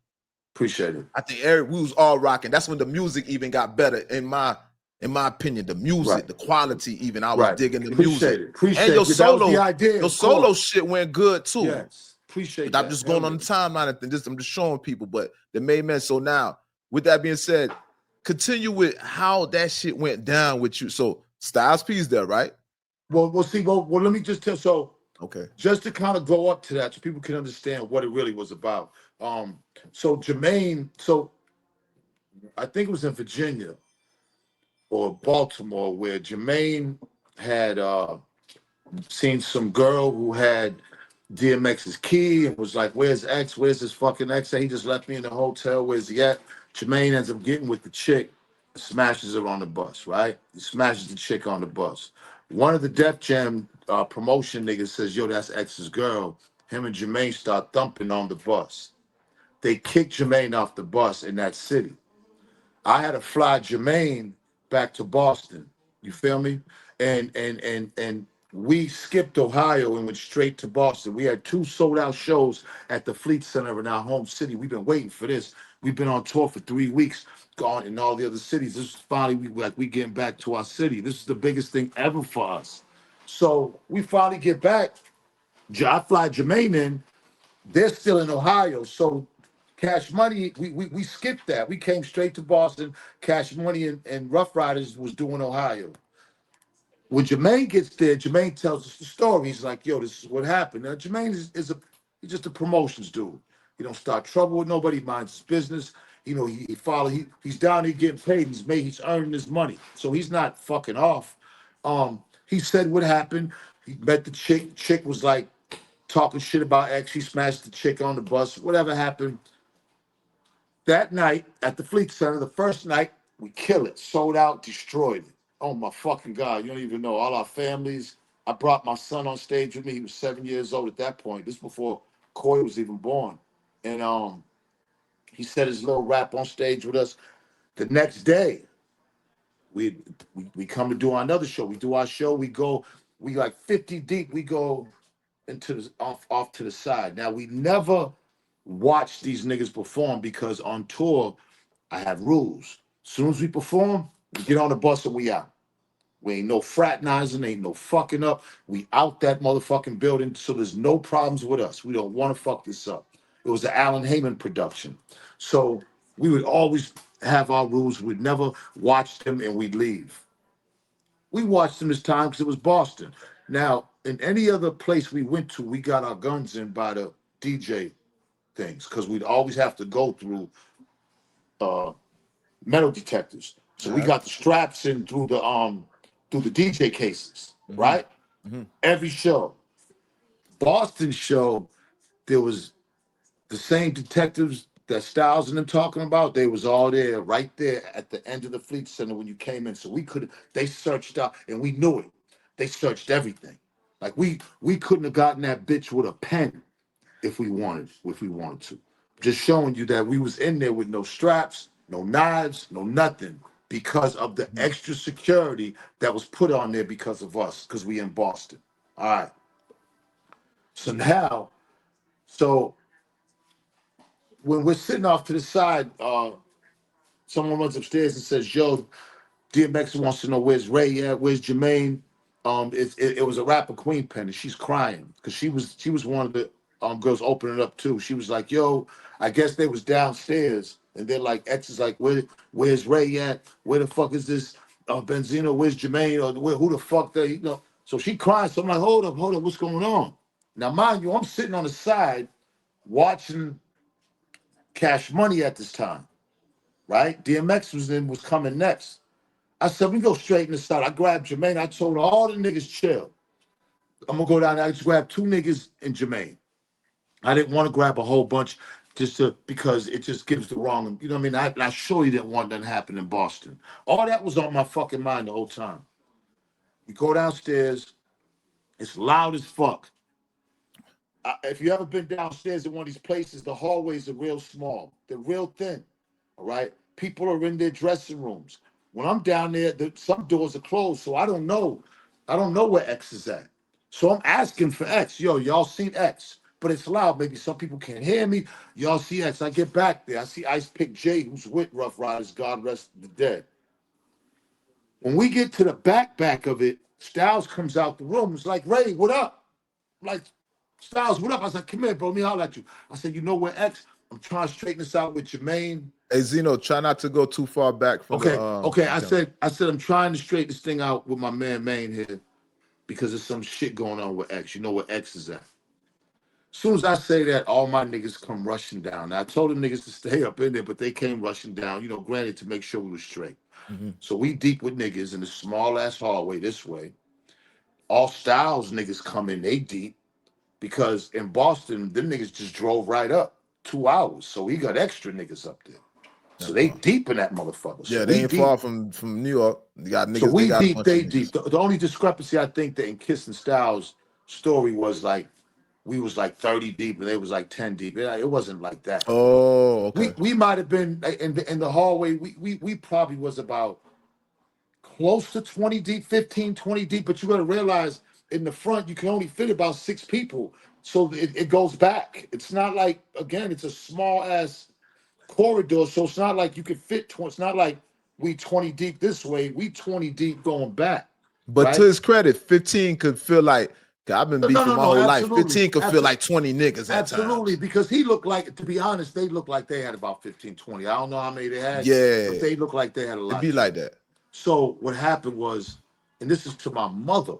Appreciate it. I think we was all rocking. That's when the music even got better in my opinion. The music, Right. the quality, even I was Right. digging the Appreciate music. it. Appreciate And it. That was the idea, your of solo course. shit went good too. Yes. Appreciate But I'm that. just Hell going on yeah. the timeline and I'm just showing people. But the Made Men. So now, with that being said, continue with how that shit went down with you. So Styles P's there, right? Well, we'll see. Well, let me just tell. So, Okay. just to kind of go up to that, so people can understand what it really was about. So Jermaine. So I think it was in Virginia or Baltimore where Jermaine had seen some girl who had DMX's key and was like, "Where's X? Where's his fucking X? He just left me in the hotel. Where's he at?" Jermaine ends up getting with the chick, smashes her on the bus, right? He smashes the chick on the bus. One of the Def Jam promotion niggas says, "Yo, that's X's girl." Him and Jermaine start thumping on the bus. They kick Jermaine off the bus in that city. I had to fly Jermaine back to Boston. You feel me? And we skipped Ohio and went straight to Boston. We had 2 sold out shows at the Fleet Center in our home city. We've been waiting for this. We've been on tour for 3 weeks, gone in all the other cities. This is finally we getting back to our city. This is the biggest thing ever for us. So we finally get back. I fly Jermaine in. They're still in Ohio. So Cash Money, we skipped that. We came straight to Boston. Cash Money and Rough Riders was doing Ohio. When Jermaine gets there, Jermaine tells us the story. He's like, "Yo, this is what happened." Now, Jermaine he's just a promotions dude. He don't start trouble with nobody, minds his business. You know, he's down here getting paid. He's earning his money. So he's not fucking off. He said what happened. He met the chick. Chick was like talking shit about X. He smashed the chick on the bus. Whatever happened. That night at the Fleet Center, the first night, we kill it. Sold out, destroyed it. Oh my fucking God. You don't even know. All our families. I brought my son on stage with me. He was 7 years old at that point. This before Coy was even born. And he said his little rap on stage with us. The next day, we come to do another show. We do our show. We like 50 deep. We go into off to the side. Now we never watch these niggas perform because on tour I have rules. As soon as we perform, we get on the bus and we out. We ain't no fraternizing, ain't no fucking up. We out that motherfucking building, so there's no problems with us. We don't want to fuck this up. It was the Alan Heyman production. So we would always have our rules. We'd never watch them and we'd leave. We watched them this time because it was Boston. Now, in any other place we went to, we got our guns in by the DJ things because we'd always have to go through metal detectors. So All we right. got the straps in through the DJ cases, Mm-hmm. right? Mm-hmm. Every show. Boston show, there was the same detectives that Styles and them talking about. They was all there, right there at the end of the Fleet Center when you came in. So they searched out, and we knew it. They searched everything. Like we couldn't have gotten that bitch with a pen if we wanted to. Just showing you that we was in there with no straps, no knives, no nothing, because of the Mm-hmm. extra security that was put on there because of us, because we in Boston. All right. So when we're sitting off to the side, someone runs upstairs and says, "Yo, DMX wants to know where's Ray at, where's Jermaine." It was a rapper Queen Pen, and she's crying because she was one of the girls opening up too. She was like, "Yo, I guess they was downstairs," and they're like, X is like, where's Ray at? Where the fuck is this Benzino? Where's Jermaine? Or who the fuck they? So she crying. So I'm like, hold up, what's going on? Now, mind you, I'm sitting on the side watching Cash Money at this time, right? DMX was coming next. I said, we go straight in the side. I grabbed Jermaine. I told all the niggas chill. I'm gonna go down there. I just grabbed 2 niggas and Jermaine. I didn't want to grab a whole bunch because it just gives the wrong, you know what I mean? I surely didn't want that to happen in Boston. All that was on my fucking mind the whole time. We go downstairs. It's loud as fuck. If you ever been downstairs in one of these places, the hallways are real small. They're real thin. All right. People are in their dressing rooms. When I'm down there, some doors are closed, so I don't know. I don't know where X is at. So I'm asking for X. Yo, y'all seen X? But it's loud. Maybe some people can't hear me. Y'all see X. I get back there. I see Ice Pick J, who's with Rough Riders. God rest the dead. When we get to the back of it, Styles comes out the room. It's like, Ray, what up? I'm like, Styles, what up? I said, come here, bro. Let me holler at you. I said, you know where X? I'm trying to straighten this out with Jermaine. Hey Zeno, try not to go too far back from Okay. I camera. said, I'm trying to straighten this thing out with my man Maine here because there's some shit going on with X. You know where X is at. As soon as I say that, all my niggas come rushing down. Now, I told them niggas to stay up in there, but they came rushing down, granted to make sure we were straight. Mm-hmm. So we deep with niggas in the small ass hallway this way. All Styles niggas come in, they deep. Because in Boston, them niggas just drove right up 2 hours. So he got extra niggas up there. So That's they fine. deep in that motherfucker. So Yeah, they we ain't deep. far from New York. They got So niggas. They we got a deep, bunch of they niggas. deep. The only discrepancy I think that in Kiss and Styles' story was like we was like 30 deep and they was like 10 deep. It wasn't like that. Oh, okay. We might have been in the hallway. We probably was about close to 20 deep, 15, 20 deep. But you got to realize in the front, you can only fit about 6 people. So it goes back. It's not like, again, it's a small ass corridor. So it's not like you could fit 20. It's not like we 20 deep this way. We 20 deep going back, But to right? his credit, 15 could feel like, 'cause I've been beefing my No, whole life. absolutely. 15 could feel like 20 niggas at Absolutely. times. Because he looked like, to be honest, they looked like they had about 15, 20. I don't know how many they had, but Yeah, they looked like they had a it lot be too. like that. So what happened was, and this is to my mother,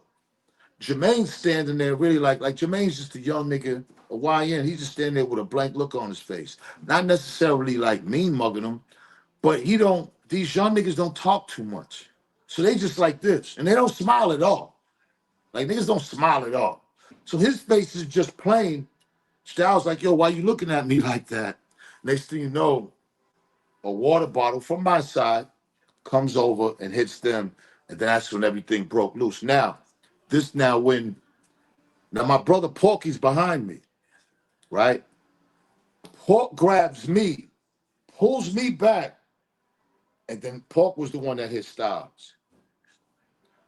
Jermaine's standing there really like Jermaine's just a young nigga, a YN. He's just standing there with a blank look on his face. Not necessarily like mean mugging him, but these young niggas don't talk too much. So they just like this. And they don't smile at all. Like niggas don't smile at all. So his face is just plain. Styles like, yo, why you looking at me like that? Next thing you know, a water bottle from my side comes over and hits them. And that's when everything broke loose. Now my brother Porky's behind me, right? Pork grabs me, pulls me back, and then Pork was the one that hit Styles.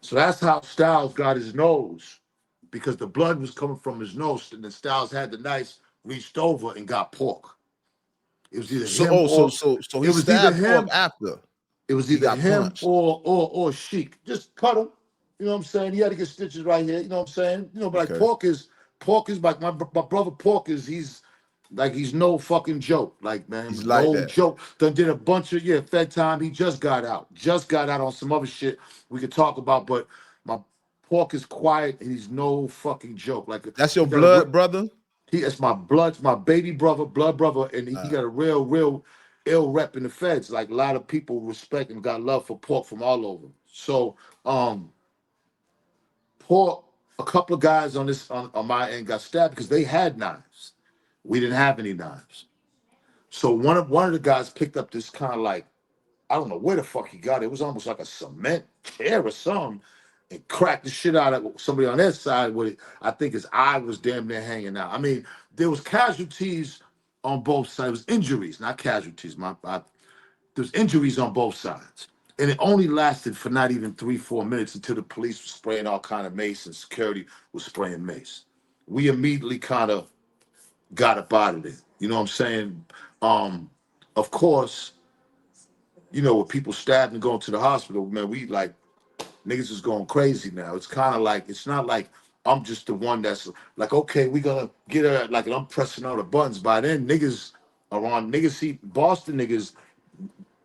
So that's how Styles got his nose, because the blood was coming from his nose, and then Styles had the knife, reached over and got Pork. It was either So him oh, or so it he was either stabbed Pork him, after it was he either got him punched. or Sheik. Just cut him. You know what I'm saying? He had to get stitches right here. You know what I'm saying? But like Okay. Pork is like my brother Pork is Like he's no fucking joke. Like, He's man, like no that. joke. Done did a bunch of Fed time. He just got out. Just got out on some other shit we could talk about. But my Pork is quiet and he's no fucking joke. Like That's your he got a blood brother. he is my blood, my baby brother, blood brother, and he Uh, got a real ill rep in the feds. Like a lot of people respect and got love for Pork from all over. So Pork, a couple of guys on this on my end got stabbed because they had knives. We didn't have any knives. So one of the guys picked up this kind of like, I don't know where the fuck he got it. It was almost like a cement chair or something, and cracked the shit out of somebody on their side with it. I think his eye was damn near hanging out. I mean, there was casualties on both sides. It was injuries, not casualties. There's injuries on both sides. And it only lasted for not even 3-4 minutes until the police was spraying all kind of mace and security was spraying mace. We immediately kind of got up out of it. You know what I'm saying? Of course, with people stabbed and going to the hospital, man, we like niggas is going crazy now. It's kind of like it's not like I'm just the one that's like, okay, we gonna get her like, and I'm pressing all the buttons. By then, niggas are on niggas. See, Boston niggas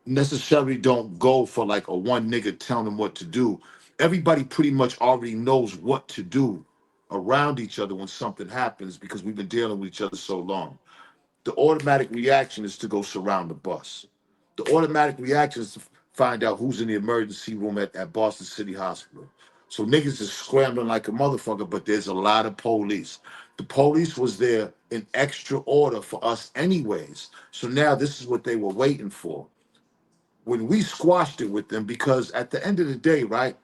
necessarily don't go for like a one nigga telling them what to do. Everybody pretty much already knows what to do around each other when something happens because we've been dealing with each other so long. The automatic reaction is to go surround the bus. The automatic reaction is to find out who's in the emergency room at Boston City Hospital. So niggas is scrambling like a motherfucker, but there's a lot of police. The police was there in extra order for us anyways. So now this is what they were waiting for. When we squashed it with them, because at the end of the day, right,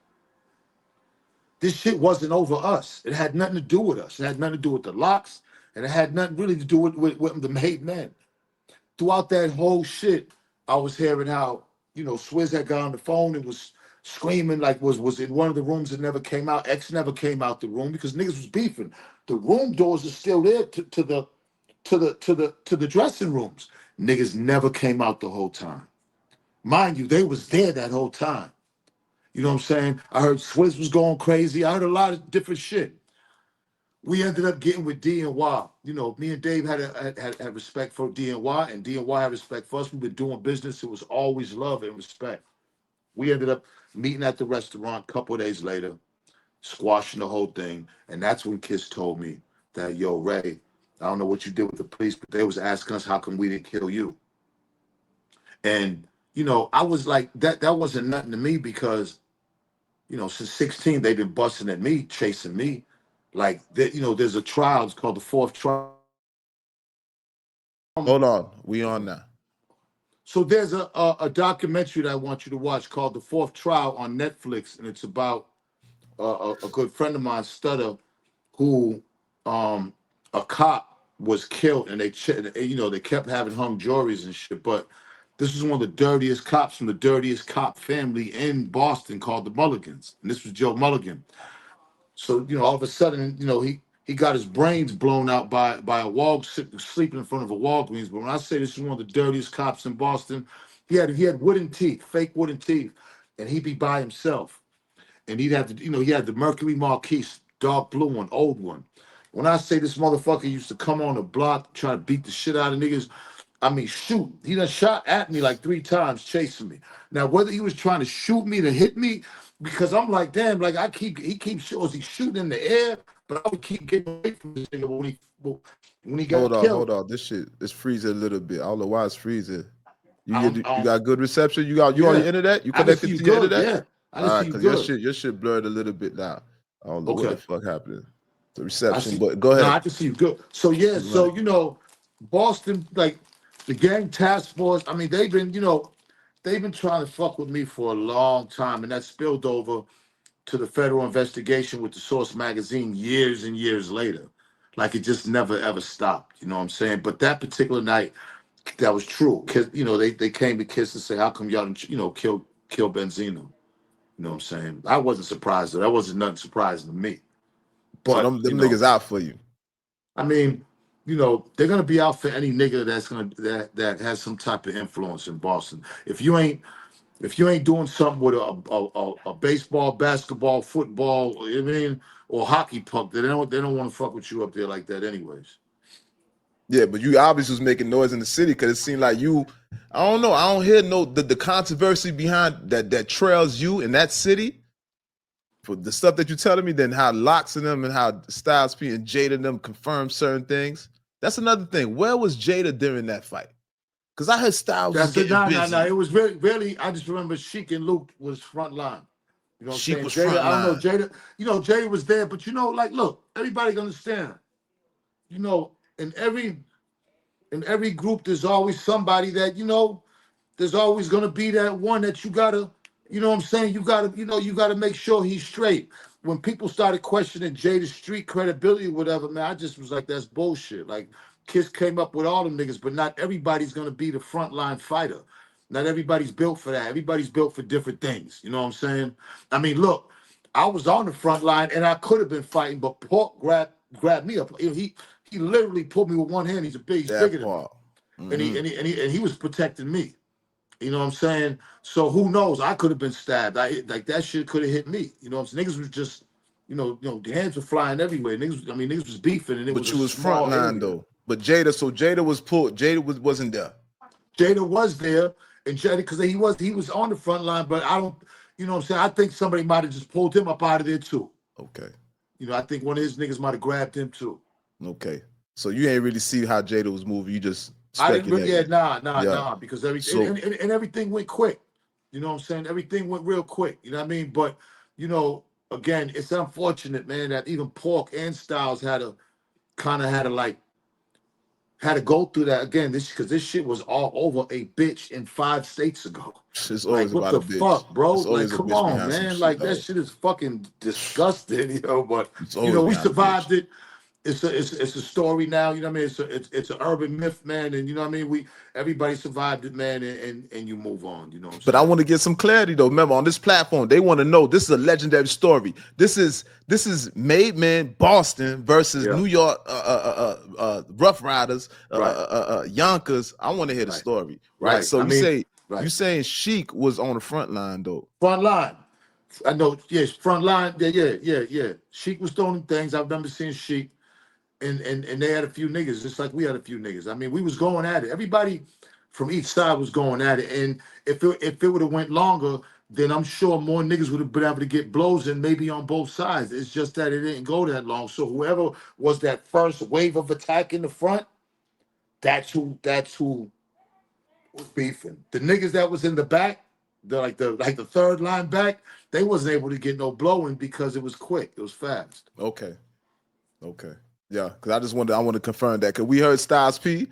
this shit wasn't over us. It had nothing to do with us. It had nothing to do with the locks, and it had nothing really to do with the made men. Throughout that whole shit, I was hearing how, Swizz had got on the phone and was screaming like was in one of the rooms that never came out. X never came out the room because niggas was beefing. The room doors are still there to the dressing rooms. Niggas never came out the whole time. Mind you, they was there that whole time. You know what I'm saying? I heard Swizz was going crazy. I heard a lot of different shit. We ended up getting with D and Y. Me and Dave had respect for D and D and Y had respect for us. We've been doing business. It was always love and respect. We ended up meeting at the restaurant a couple of days later, squashing the whole thing. And that's when Kiss told me that, yo, Ray, I don't know what you did with the police, but they was asking us how come we didn't kill you. And, I was like, that wasn't nothing to me because, since 16, they've been busting at me, chasing me. Like, there's a trial, it's called the fourth trial. hold on, we on now. So there's a documentary that I want you to watch called The Fourth Trial on Netflix, and it's about a good friend of mine, Stutter, who a cop was killed, and they kept having hung juries and shit. But this was one of the dirtiest cops from the dirtiest cop family in Boston called the Mulligans, and this was Joe Mulligan. So all of a sudden, he got his brains blown out by a sleeping in front of a Walgreens. But when I say this is one of the dirtiest cops in Boston, he had wooden teeth, fake wooden teeth, and he'd be by himself. And he'd have to, he had the Mercury Marquise, dark blue one, old one. When I say this motherfucker used to come on the block, try to beat the shit out of niggas, I mean, shoot. He done shot at me like 3 times chasing me. Now, whether he was trying to shoot me to hit me, because I'm like, damn, like he keeps shooting, he's shooting in the air, but I would keep getting away from this nigga when he got Hold killed. on. This shit is freezing a little bit. I don't know why it's freezing. Um, You um, got good reception. You on yeah, your internet? You I can see connected you to your good. internet? Yeah, I can All see right, you because good. your shit blurred a little bit now. I don't know what the Okay. fuck happened. The I reception, see. but go No, ahead. I can see you good. So yeah, Keep running. so Boston, like the gang task force. I mean, they've been trying to fuck with me for a long time, and that spilled over to the federal investigation with the Source magazine years and years later. Like it just never ever stopped. You know what I'm saying? But that particular night, that was true. They came to Kiss and say, "How come y'all didn't, kill Benzino?" You know what I'm saying? I wasn't surprised. That wasn't nothing surprising to me. So But them niggas out for you. I mean, they're gonna be out for any nigga that has some type of influence in Boston. If you ain't doing something with a baseball, basketball, football, or hockey puck, they don't want to fuck with you up there like that, anyways. Yeah, but you obviously was making noise in the city because it seemed like you. I don't know. I don't hear the controversy behind that trails you in that city. For the stuff that you're telling me, then how L.O.T.S and them and how Styles P and Jada and them confirmed certain things. That's another thing. Where was Jada during that fight? Because I heard Styles was getting busy. No. It was really. I just remember Sheik and Luke was front line. You know what Sheik I'm was saying? Jada, front I don't know, line. Jada, Jada was there, but like, look, everybody can understand. In every group, there's always somebody that, there's always gonna be that one that you gotta, you know what I'm saying? You gotta make sure he's straight. When people started questioning Jada's street credibility or whatever, man, I just was like, that's bullshit. Like, Kiss came up with all them niggas, but not everybody's gonna be the frontline fighter. Not everybody's built for that. Everybody's built for different things. You know what I'm saying? I mean, look, I was on the front line and I could have been fighting, but Pork grabbed me up. He literally pulled me with one hand. He's bigger than me. Mm-hmm. And he was protecting me. You know what I'm saying? So who knows? I could have been stabbed. Like that shit could have hit me. You know what I'm saying? Niggas was just, the hands were flying everywhere. Niggas was beefing, and it But was you a was small frontline area. though. But Jada was pulled. Jada wasn't there. Jada was there, and Jada, because he was on the front line, but I don't, you know what I'm saying? I think somebody might have just pulled him up out of there too. Okay. I think one of his niggas might have grabbed him too. Okay. So you ain't really see how Jada was moving. You just I didn't really, speculating. nah, because and everything went quick. You know what I'm saying? Everything went real quick. You know what I mean? But, again, it's unfortunate, man, that even Pork and Styles had to go through that again. Because this shit was all over a bitch in 5 states ago. It's Like, always what about the a bitch. fuck, bro? It's Like, always a come bitch on, behind some man. shit, Like, dog. that shit is fucking disgusting, But, It's always we behind a survived bitch. it. It's a story now, you know what I mean? It's an urban myth, man, and you know what I mean? Everybody survived it, man, and you move on, you know what I'm saying? But I want to get some clarity though. Remember, on this platform, they want to know this is a legendary story. This is Made Man Boston versus New York Rough Riders, Yonkers. I want to hear the story, right? So you saying Sheik was on the front line though? Front line. I know, yes, front line. Yeah. Sheik was throwing things. I remember seeing Sheik, and they had a few niggas, just like we had a few niggas. I mean, we was going at it. Everybody from each side was going at it. And if it would have went longer, then I'm sure more niggas would have been able to get blows in, maybe on both sides. It's just that it didn't go that long. So whoever was that first wave of attack in the front, that's who was beefing. The niggas that was in the back, the third line back, they wasn't able to get no blowing because it was quick. It was fast. Okay. Yeah, because I want to confirm that because we heard Styles P.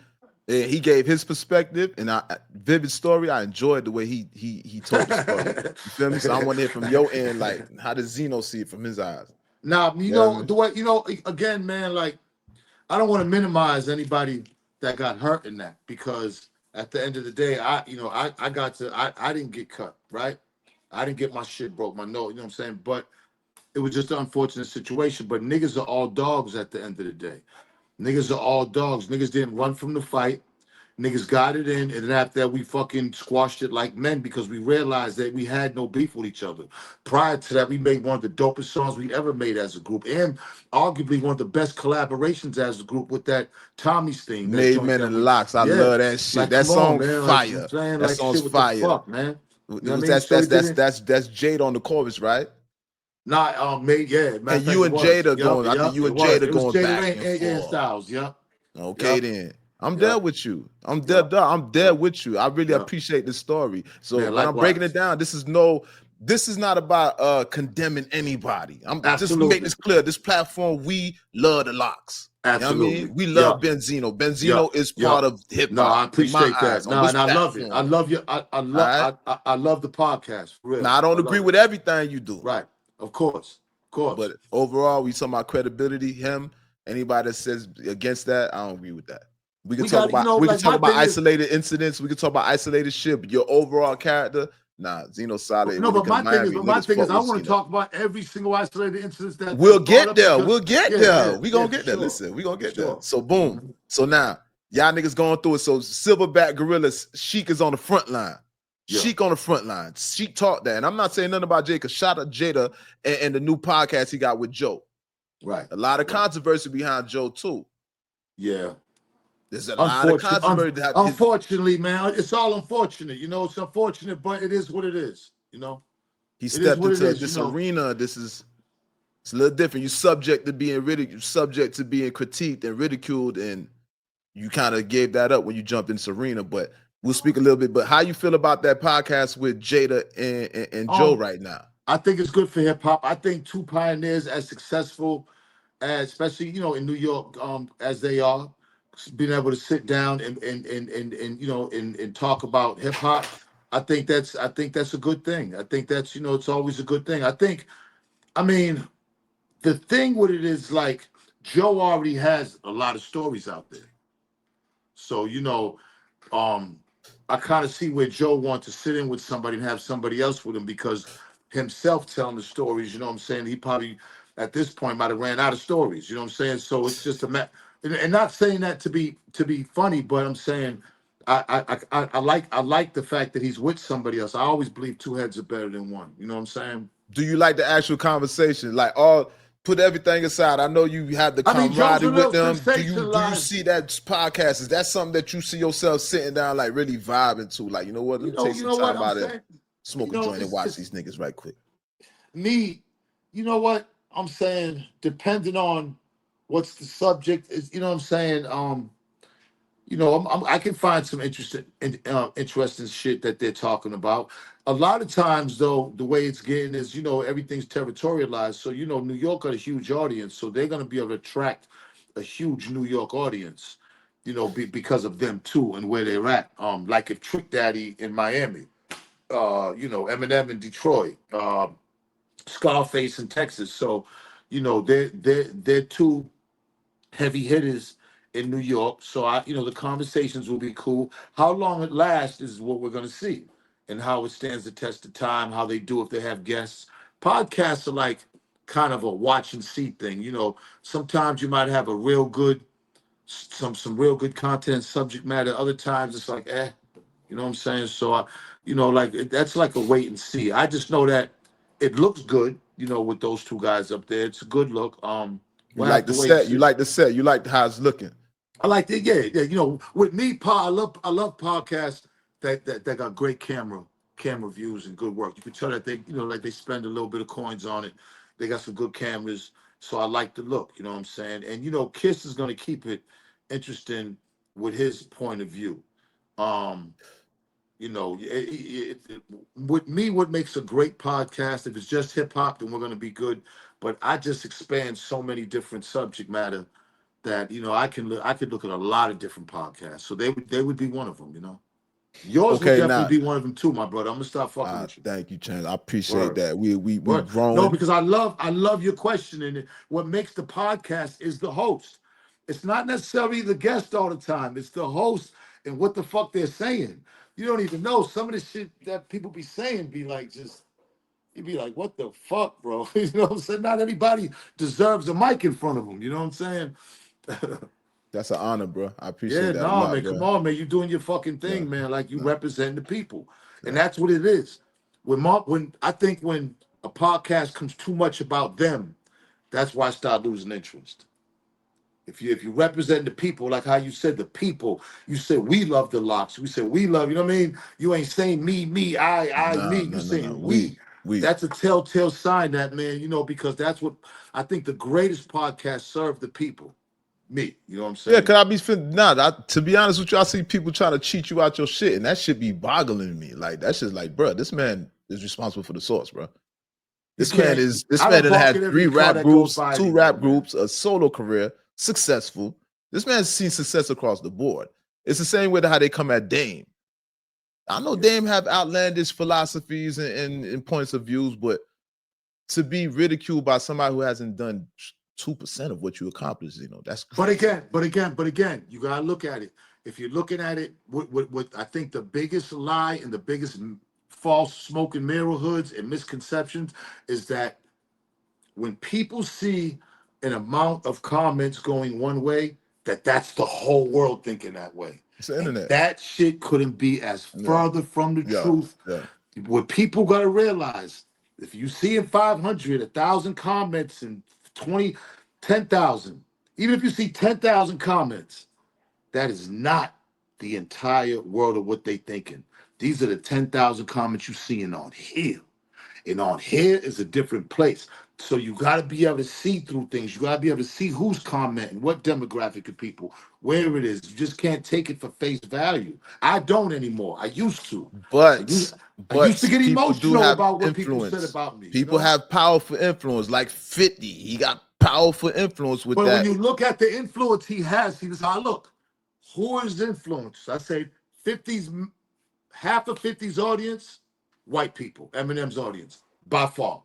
And he gave his perspective and vivid story. I enjoyed the way he told the story. You feel me? So I want to hear from your end, like how does Zeno see it from his eyes? Nah, the way again, man. Like, I don't want to minimize anybody that got hurt in that, because at the end of the day, I didn't get cut, right? I didn't get my shit broke, my nose. You know what I'm saying? But it was just an unfortunate situation. But niggas are all dogs at the end of the day. Niggas are all dogs. Niggas didn't run from the fight. Niggas got it in, and then after that, we fucking squashed it like men, because we realized that we had no beef with each other. Prior to that, we made one of the dopest songs we ever made as a group, and arguably one of the best collaborations as a group with that Tommy's thing. Made Men and L.O.T S. I love that shit. Like, that song man. fire. Like, saying, that like, song's shit, fire. What the fuck, man? You know what I mean? That's Jada on the chorus, right? Nah, And you and Jada going. I think you and Jada going back and forth. Styles, Okay, then. I'm there with you. I'm there with you. I really appreciate the story. So when I'm breaking it down, this is not about condemning anybody. I'm just making this clear. This platform, we love the L.O.T S. Absolutely. You know what I mean? We love Benzino. Benzino is part of hip hop. No, I appreciate that. No, and I love it. I love you. I love the podcast. For real. Now, I don't agree with everything you do. Right. Of course. But overall, we talking about credibility. Him, anybody that says against that, I don't agree with that. We can talk about isolated incidents. We can talk about isolated shit. But your overall character, nah, Zeno solid. No, but my thing is, I want to talk about every single isolated incident that we'll get there. We'll get there. We gonna get there. Listen, we gonna get there. So boom. So now y'all niggas going through it. So Silverback Gorillas, Sheik is on the front line. Sheik on the front line. Sheik taught that. And I'm not saying nothing about Jada, because shout out Jada and the new podcast he got with Joe. Right. A lot of controversy behind Joe too. Yeah. There's a lot of controversy. Unfortunately, man, it's all unfortunate. You know, it's unfortunate, but it is what it is. You know, he stepped into this arena. It's a little different. You're subject to being ridiculed, subject to being critiqued and ridiculed, and you kind of gave that up when you jumped in this arena. But we'll speak a little bit. But how you feel about that podcast with Jada and Joe right now? I think it's good for hip hop. I think two pioneers as successful, as especially in New York, as they are, being able to sit down and talk about hip hop. I think that's a good thing. I think that's it's always a good thing. I mean, the thing with it is like Joe already has a lot of stories out there. So, I kind of see where Joe wants to sit in with somebody and have somebody else with him because himself telling the stories, you know what I'm saying? He probably at this point might have ran out of stories, you know what I'm saying? So it's just and not saying that to be funny, but I'm saying I like the fact that he's with somebody else. I always believe two heads are better than one. You know what I'm saying? Do you like the actual conversation? Like put everything aside. I know you had the camaraderie with them. Do you see that podcast? Is that something that you see yourself sitting down like really vibing to? Like, you know what? Let me take some time out and smoke a joint and watch these niggas right quick. Me, you know what I'm saying? Depending on what's the subject is, you know what I'm saying? I can find some interesting shit that they're talking about. A lot of times, though, the way it's getting is, everything's territorialized. So, New York got a huge audience, so they're going to be able to attract a huge New York audience, because of them too and where they're at. Like if Trick Daddy in Miami, Eminem in Detroit, Scarface in Texas. So, they're two heavy hitters in New York. So the conversations will be cool. How long it lasts is what we're going to see, and how it stands the test of time, how they do if they have guests. Podcasts are like kind of a watch and see thing. Sometimes you might have a real good, some real good content, subject matter. Other times it's like, you know what I'm saying? So, that's like a wait and see. I just know that it looks good, with those two guys up there. It's a good look. You like the set. You like the set. You like how it's looking. I like that. Yeah. With me, I love podcasts that got great camera views and good work. You can tell that they, like they spend a little bit of coins on it. They got some good cameras. So I like the look, you know what I'm saying? And, Kiss is going to keep it interesting with his point of view. With me, what makes a great podcast, if it's just hip hop, then we're going to be good. But I just expand so many different subject matter that I could look at a lot of different podcasts. So they would be one of them. Yours would definitely be one of them too, my brother. I'm gonna start fucking with you. Thank you, Chance. I appreciate that. We growing. No, because I love your question, and what makes the podcast is the host. It's not necessarily the guest all the time. It's the host and what the fuck they're saying. You don't even know some of the shit that people be saying. Be like you'd be like, what the fuck, bro? You know what I'm saying? Not everybody deserves a mic in front of them. You know what I'm saying? That's an honor, bro. I appreciate that. Yeah, man. Come on, man. You're doing your fucking thing, man. Like you represent the people, and that's what it is. When I think when a podcast comes too much about them, that's why I start losing interest. If you represent the people, like how you said the people, you said we love the L.O.T.S. We said we love. You know what I mean? You ain't saying me, I, me. You're saying we. That's a telltale sign that, man. Because that's what I think the greatest podcast serve the people. Me, you know what I'm saying? Yeah, cause to be honest with you, I see people trying to cheat you out your shit, and that should be boggling me. Like that's just like, bro, this man is responsible for the source, bro. This man had 3 rap groups, 2 rap groups, a solo career, successful. This man's seen success across the board. It's the same way to how they come at Dame. I know Dame have outlandish philosophies and points of views, but to be ridiculed by somebody who hasn't done 2% of what you accomplished, that's crazy. But again, you gotta look at it. If you're looking at it, what I think the biggest lie and the biggest false smoke and mirror hoods and misconceptions is that when people see an amount of comments going one way, that's the whole world thinking that way. It's the internet. And that shit couldn't be as further from the truth. Yeah. What people gotta realize, if you see in 500, 1,000 comments and 10,000, even if you see 10,000 comments, That is not the entire world of what they thinking. These are the 10,000 comments you seeing on here. And on here is a different place. So you got to be able to see through things. You got to be able to see who's commenting, what demographic of people, where it is. You just can't take it for face value. I don't anymore. I used to. I But used, I used to get people do emotional have about what people said influence. about me, People have powerful influence, like 50. He got powerful influence with But when that. you look at the influence he has, he says, I look, who is influence? I say 50's, half of 50's audience, white people, Eminem's audience, by far.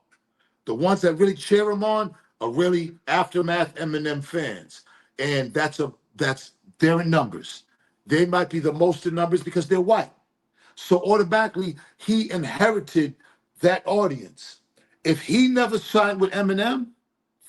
The ones that really cheer him on are really aftermath Eminem fans. And that's they're in numbers. They might be the most in numbers because they're white. So automatically he inherited that audience. If he never signed with Eminem,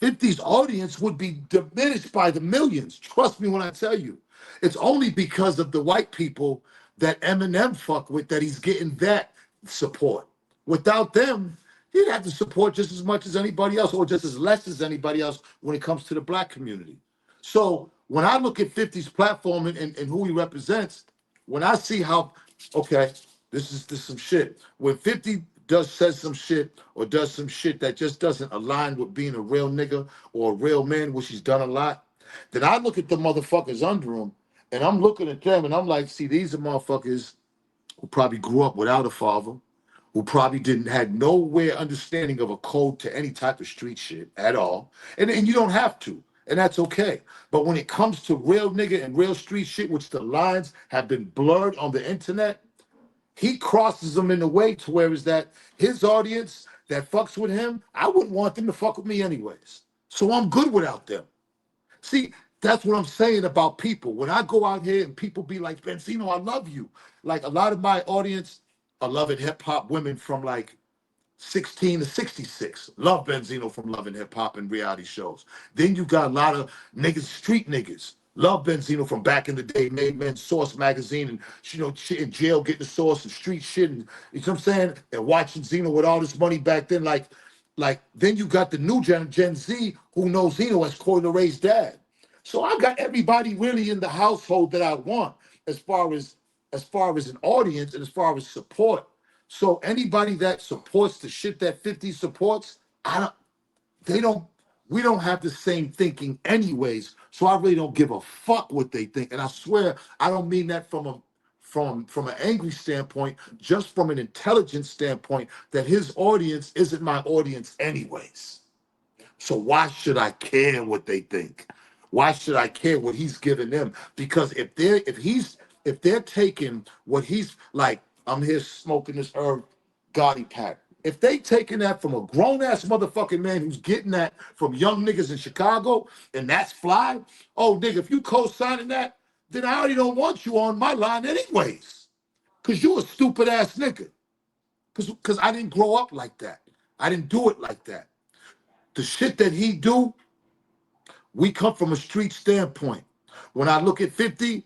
50's audience would be diminished by the millions. Trust me when I tell you. It's only because of the white people that Eminem fuck with that he's getting that support. Without them, he'd have to support just as much as anybody else or just as less as anybody else when it comes to the black community. So when I look at 50's platform and who he represents, when I see how, okay, this is some shit. When 50 says some shit or does some shit that just doesn't align with being a real nigga or a real man, which he's done a lot, then I look at the motherfuckers under him and I'm looking at them and I'm like, see, these are motherfuckers who probably grew up without a father, who probably didn't had nowhere understanding of a code to any type of street shit at all. And you don't have to. And that's okay. But when it comes to real nigga and real street shit, which the lines have been blurred on the internet, he crosses them in a way to where is that his audience that fucks with him, I wouldn't want them to fuck with me anyways. So I'm good without them. See, that's what I'm saying about people. When I go out here and people be like, Benzino, I love you. Like a lot of my audience are loving hip hop women from like 16 to 66. Love Benzino from Love and Hip Hop and reality shows. Then you got a lot of niggas, street niggas. Love Benzino from back in the day, made men Source magazine and shit in jail getting the source and street shit and you know what I'm saying? And watching Zeno with all this money back then. Like then you got the new Gen Z who knows Zeno as Coyle Ray's dad. So I got everybody really in the household that I want as far as an audience and as far as support. So anybody that supports the shit that 50 supports, they don't, we don't have the same thinking anyways. So I really don't give a fuck what they think. And I swear, I don't mean that from an angry standpoint, just from an intelligent standpoint, that his audience isn't my audience anyways. So why should I care what they think? Why should I care what he's giving them? Because if they're taking what he's like, I'm here smoking this herb Gotti pack. If they taking that from a grown ass motherfucking man who's getting that from young niggas in Chicago, and that's fly, oh nigga, if you co-signing that, then I already don't want you on my line anyways. Cause you a stupid ass nigga. Cause I didn't grow up like that. I didn't do it like that. The shit that he do, we come from a street standpoint. When I look at 50,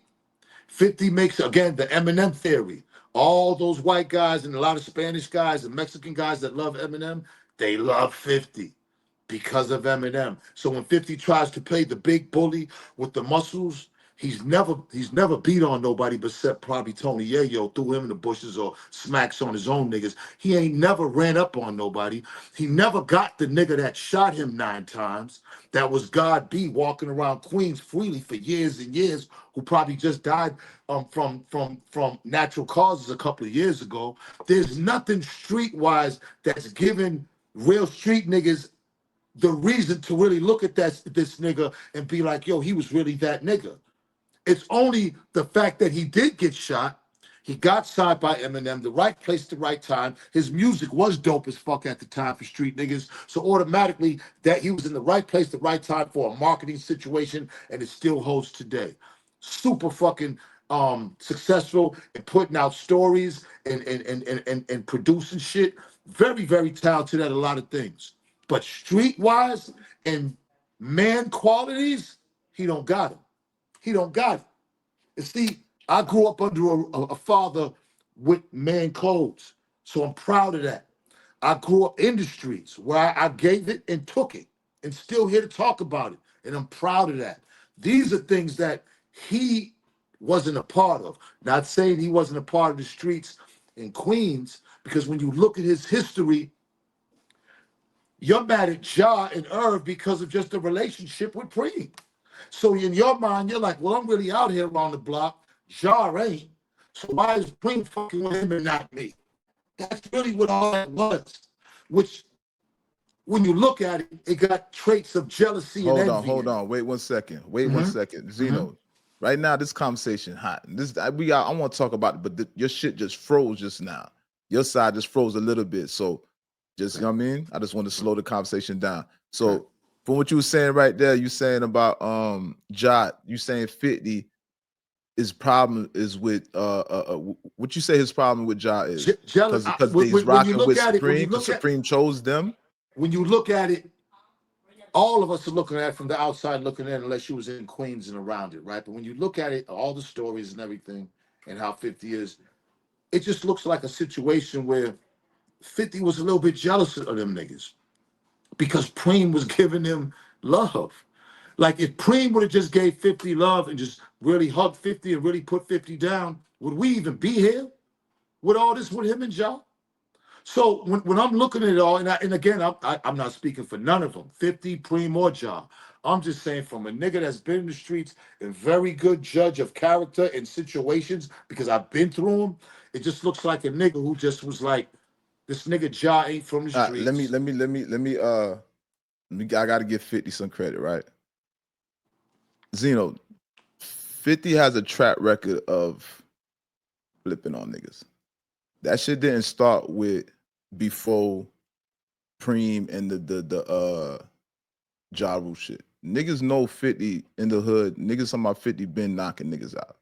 50 makes, again, the Eminem theory. All those white guys and a lot of Spanish guys and Mexican guys that love Eminem, they love 50 because of Eminem. So when 50 tries to play the big bully with the muscles, he's never beat on nobody except probably Tony Yayo, threw him in the bushes or smacks on his own niggas. He ain't never ran up on nobody. He never got the nigga that shot him 9 times. That was God B walking around Queens freely for years and years, who probably just died from natural causes a couple of years ago. There's nothing streetwise that's given real street niggas the reason to really look at this nigga and be like, yo, he was really that nigga. It's only the fact that he did get shot. He got signed by Eminem, the right place, the right time. His music was dope as fuck at the time for street niggas. So automatically that he was in the right place, the right time for a marketing situation, and it still holds today. Super fucking successful in putting out stories and producing shit. Very, very talented at a lot of things. But streetwise and man qualities, he don't got it. He don't got it. And see, I grew up under a father with man codes, so I'm proud of that. I grew up industries where I gave it and took it, and still here to talk about it, and I'm proud of that. These are things that he wasn't a part of. Not saying he wasn't a part of the streets in Queens, because when you look at his history, you're mad at Ja and Irv because of just the relationship with Preem. So in your mind, you're like, well, I'm really out here on the block. Ja ain't. So why is Preem fucking with him and not me? That's really what all that was. Which, when you look at it, it got traits of jealousy and envy. Hold on. Wait 1 second. Wait 1 second. Zeno, right now this conversation hot. I want to talk about it, but your shit just froze just now. Your side just froze a little bit. So just, you know what I mean? I just want to slow the conversation down. So from what you were saying right there, you saying about Jot, you saying 50, his problem is with what you say his problem with Ja is? Jealous. Because he's rocking with Supreme, because Supreme chose them. When you look at it, all of us are looking at it from the outside looking in, unless you was in Queens and around it, right? But when you look at it, all the stories and everything, and how 50 is, it just looks like a situation where 50 was a little bit jealous of them niggas because Preem was giving him love. Like, if Preem would have just gave 50 love and just really hugged 50 and really put 50 down, would we even be here with all this with him and Ja? So when I'm looking at it all, and again, I'm not speaking for none of them, 50, Preem, or Ja. I'm just saying, from a nigga that's been in the streets and very good judge of character and situations, because I've been through them, it just looks like a nigga who just was like, this nigga Ja ain't from the streets. I gotta give 50 some credit, right? Zeno, 50 has a track record of flipping on niggas. That shit didn't start with before Preem and the Ja Rule shit. Niggas know 50 in the hood. Niggas talking about 50 been knocking niggas out.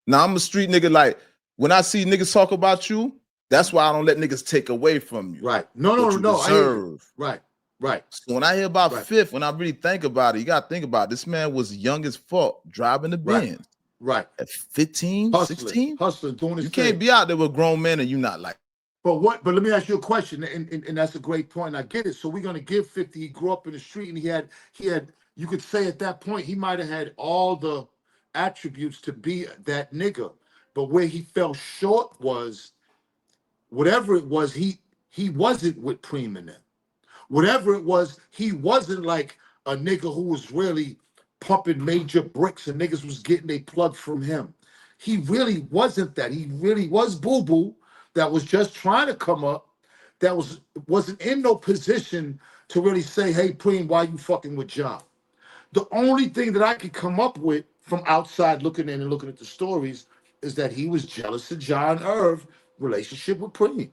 Now I'm a street nigga. Like, when I see niggas talk about you, that's why I don't let niggas take away from you. Right. No. Deserve. Right. So when I hear about Fifth, when I really think about it, you gotta think about it. This man was young as fuck, driving the Benz. Right. At 15, 16? Hustling, doing his You can't be out there with grown men and you not like. But let me ask you a question, and that's a great point. I get it. So we're gonna give 50. He grew up in the street, and he had. You could say at that point he might have had all the attributes to be that nigga, but where he fell short was, whatever it was, he wasn't with Preem and them. Whatever it was, he wasn't like a nigga who was really pumping major bricks and niggas was getting a plug from him. He really wasn't that. He really was Boo Boo that was just trying to come up, that wasn't in no position to really say, hey, Preem, why you fucking with Ja? The only thing that I could come up with from outside looking in and looking at the stories is that he was jealous of Ja and Irv relationship with Preem.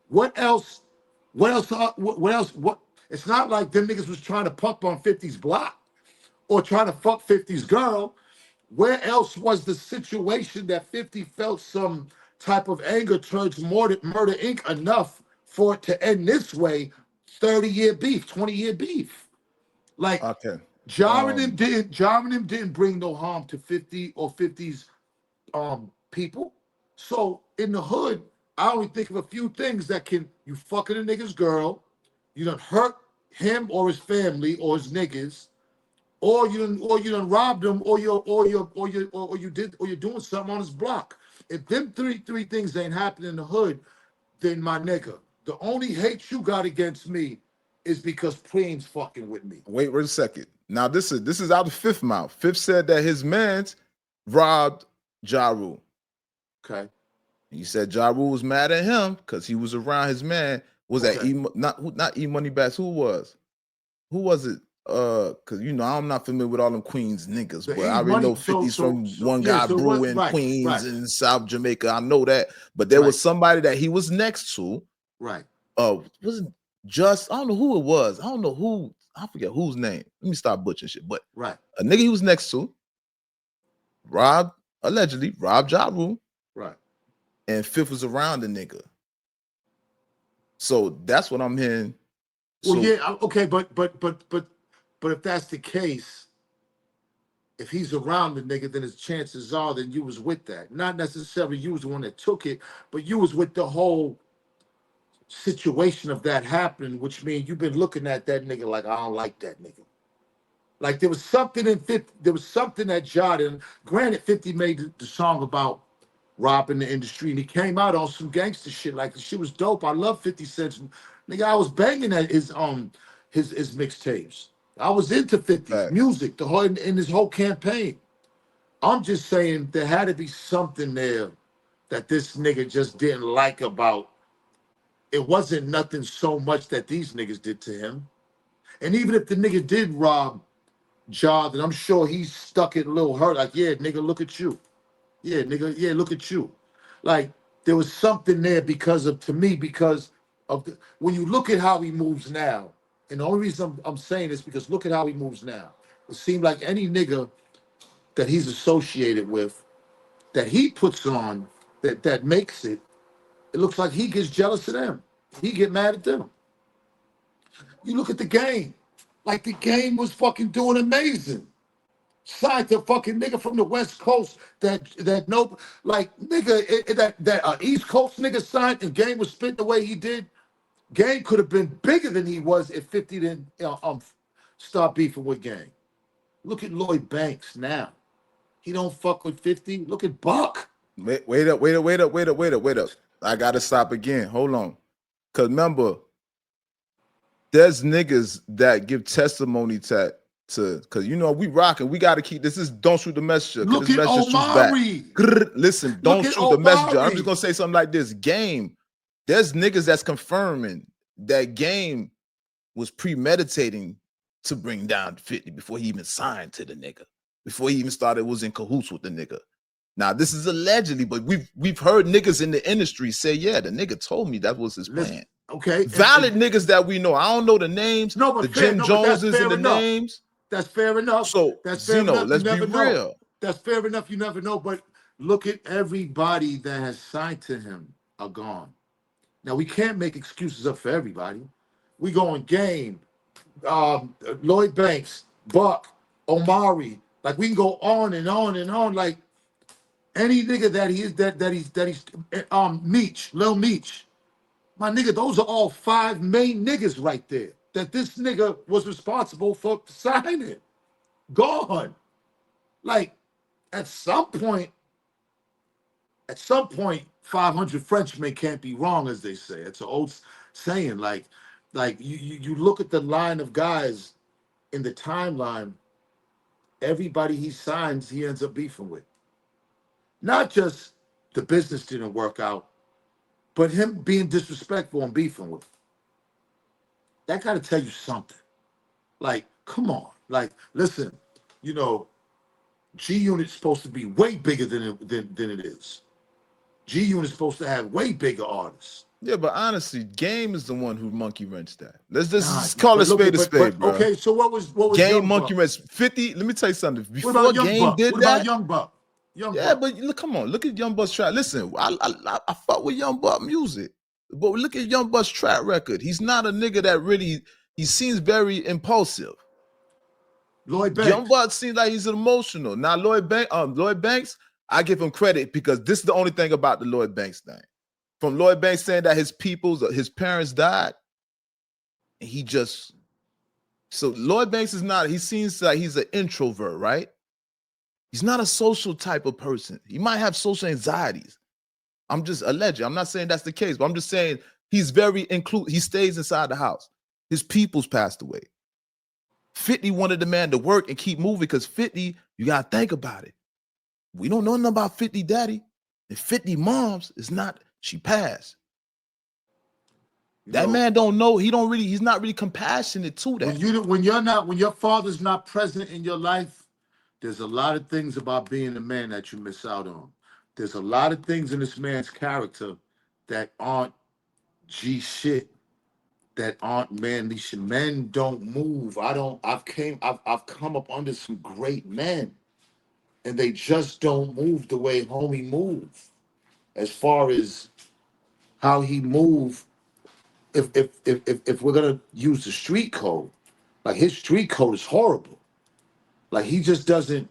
What else? What else? It's not like them niggas was trying to pump on 50's block or trying to fuck 50's girl. Where else was the situation that 50 felt some type of anger towards Murder Inc. enough for it to end this way? 30-year beef, 20-year beef. Like, Okay. Ja and them didn't bring no harm to 50 or 50's people. So in the hood, I only think of a few things that you fucking a nigga's girl, you done hurt him or his family or his niggas, or you done robbed him, or you're doing something on his block. If them three things ain't happening in the hood, then my nigga, the only hate you got against me is because Preem's fucking with me. Wait a second. Now this is out of Fifth mouth. Fifth said that his mans robbed Ja Rule. Okay. He said Ja Rule was mad at him because he was around his man. Was that not E Money Bass? Who was it? Because I'm not familiar with all them Queens niggas, but I already know 50's from one guy Brew in Queens and South Jamaica. I know that, but there was somebody that he was next to. Right. Wasn't just, I don't know who it was. I don't know who. I forget whose name. Let me stop butchering shit. But a nigga he was next to allegedly robbed Ja Rule. Right. And Fifth was around the nigga. So that's what I'm hearing. Well, okay, but if that's the case, if he's around the nigga, then his chances are that you was with that. Not necessarily you was the one that took it, but you was with the whole situation of that happening, which means you've been looking at that nigga like, I don't like that nigga. Like there was something in 50, there was something that jarred. And granted, 50 made the song about robbing the industry, and he came out on some gangster shit. Like the shit was dope. I love 50 Cent's. Nigga, I was banging at his mixtapes. I was into 50's Facts. music, the whole in his whole campaign. I'm just saying there had to be something there that this nigga just didn't like about. It wasn't nothing so much that these niggas did to him. And even if the nigga did rob Ja, then I'm sure he's stuck it a little hurt. Like, yeah, nigga, look at you. Yeah, nigga, yeah, look at you. Like, there was something there because of, to me, because of the, when you look at how he moves now, and the only reason I'm saying this because look at how he moves now. It seemed like any nigga that he's associated with, that he puts on, that makes it, it looks like he gets jealous of them. He get mad at them. You look at the game. Like the game was fucking doing amazing. Signed to fucking nigga from the West Coast that no like nigga that East Coast nigga signed and Game was spitting the way he did. Game could have been bigger than he was if 50 didn't start beefing with Game. Look at Lloyd Banks now. He don't fuck with 50. Look at Buck. Wait up. I gotta stop again. Hold on. Cause remember, there's niggas that give testimony to cause you know we rocking. We gotta keep this is don't shoot the messenger. Look This at messenger shoots back. Omari. Listen, Look don't at shoot the messenger. I'm Omari. just gonna say something like this. Game. There's niggas that's confirming that Game was premeditating to bring down 50 before he even signed to the nigga. Before he even started was in cahoots with the nigga. Now this is allegedly, but we've heard niggas in the industry say, yeah, the nigga told me that was his plan. Okay. Valid niggas that we know. I don't know the names. No, but the fair, Jim no, but that's Joneses fair and the enough. names. That's fair enough. So that's fair Zeno, enough. let's You be never real. know. That's fair enough. You never know. But look at everybody that has signed to him are gone. Now we can't make excuses up for everybody. We going Game, Lloyd Banks, Buck, Omari. Like we can go on and on and on. Like any nigga that he is that he's Meech, Lil Meech. My nigga, those are all 5 main niggas right there. That this nigga was responsible for signing. Gone. Like at some point, 500 Frenchmen can't be wrong, as they say. It's an old saying. Like you look at the line of guys in the timeline, everybody he signs, he ends up beefing with. Not just the business didn't work out, but him being disrespectful and beefing with. That got to tell you something. Like, come on. Like, listen, you know, G Unit's supposed to be way bigger than it is. G Unit's supposed to have way bigger artists. Yeah, but honestly, Game is the one who monkey wrenched that. Let's just call it spade a spade, bro. Okay, so what was Game Young monkey Buck? wrenched 50. Let me tell you something. What about Before Young Game Buck? did What that, about Young Buck? Yeah, but look, come on, look at Young Buck's track. Listen, I fuck with Young Buck music, but look at Young Buck's track record. He's not a nigga that really. He seems very impulsive. Lloyd Banks. Young Buck seems like he's emotional. Now Lloyd Banks, I give him credit because this is the only thing about the Lloyd Banks thing. From Lloyd Banks saying that his parents died, and he just. So Lloyd Banks is not. He seems like he's an introvert, right? He's not a social type of person. He might have social anxieties. I'm just alleging. I'm not saying that's the case, but I'm just saying he's very He stays inside the house. His people's passed away. 50 wanted the man to work and keep moving because 50, you got to think about it. We don't know nothing about 50 daddy. And 50 moms is not, she passed. That man don't know. He's not really compassionate to that. When your father's not present in your life, there's a lot of things about being a man that you miss out on. There's a lot of things in this man's character that aren't G shit, that aren't manly shit. Men don't move. I've come up under some great men, and they just don't move the way homie move. As far as how he move, if we're gonna use the street code, like his street code is horrible. Like he just doesn't.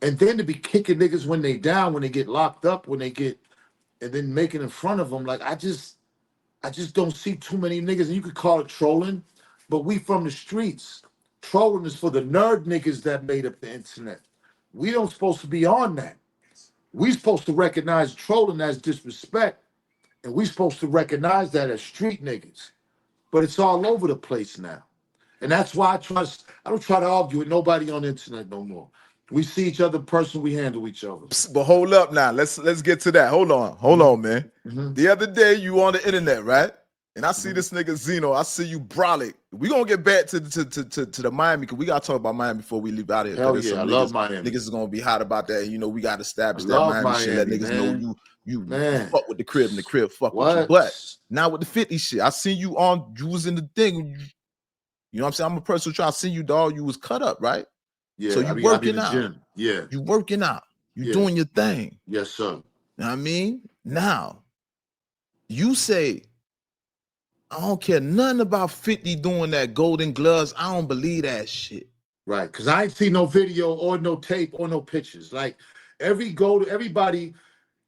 And then to be kicking niggas when they down, when they get locked up, and then making in front of them, like I just don't see too many niggas. And you could call it trolling, but we from the streets. Trolling is for the nerd niggas that made up the internet. We don't supposed to be on that. We supposed to recognize trolling as disrespect, and we supposed to recognize that as street niggas. But it's all over the place now. And that's why I don't try to argue with nobody on the internet no more. We see each other in person, we handle each other. But hold up now. Let's get to that. Hold on, man. The other day you on the internet, right? And I see this nigga Zeno. I see you brolic. We gonna get back to the Miami, because we gotta talk about Miami before we leave out here. Hell yeah, I love Miami. Niggas is gonna be hot about that. You know, we gotta establish that Miami shit. Let niggas know you fuck with the crib and the crib fuck with you. But now with the 50 shit, I seen you was in the thing. You know what I'm saying? I'm a person who try to see you, dog. You was cut up, right? Yeah. So you working out. Gym. Yeah. You working out. You doing your thing. Yes, sir. You know what I mean? Now, you say, I don't care nothing about 50 doing that Golden Gloves. I don't believe that shit. Right, because I ain't seen no video or no tape or no pictures. Like everybody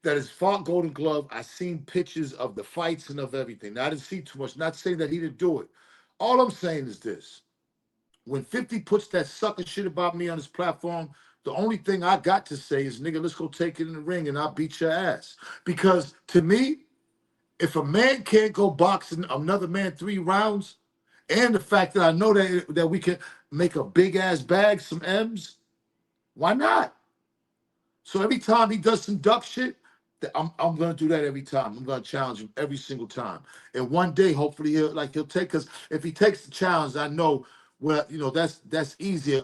that has fought Golden Glove, I seen pictures of the fights and of everything. Now, I didn't see too much. Not saying that he didn't do it. All I'm saying is this. When 50 puts that sucker shit about me on his platform, the only thing I got to say is, nigga, let's go take it in the ring and I'll beat your ass. Because to me, if a man can't go boxing another man 3 rounds, and the fact that I know that we can make a big ass bag, some M's, why not? So every time he does some duck shit, I'm gonna do that every time. I'm gonna challenge him every single time. And one day, hopefully, he'll take. Because if he takes the challenge, I know, well, you know, that's easy,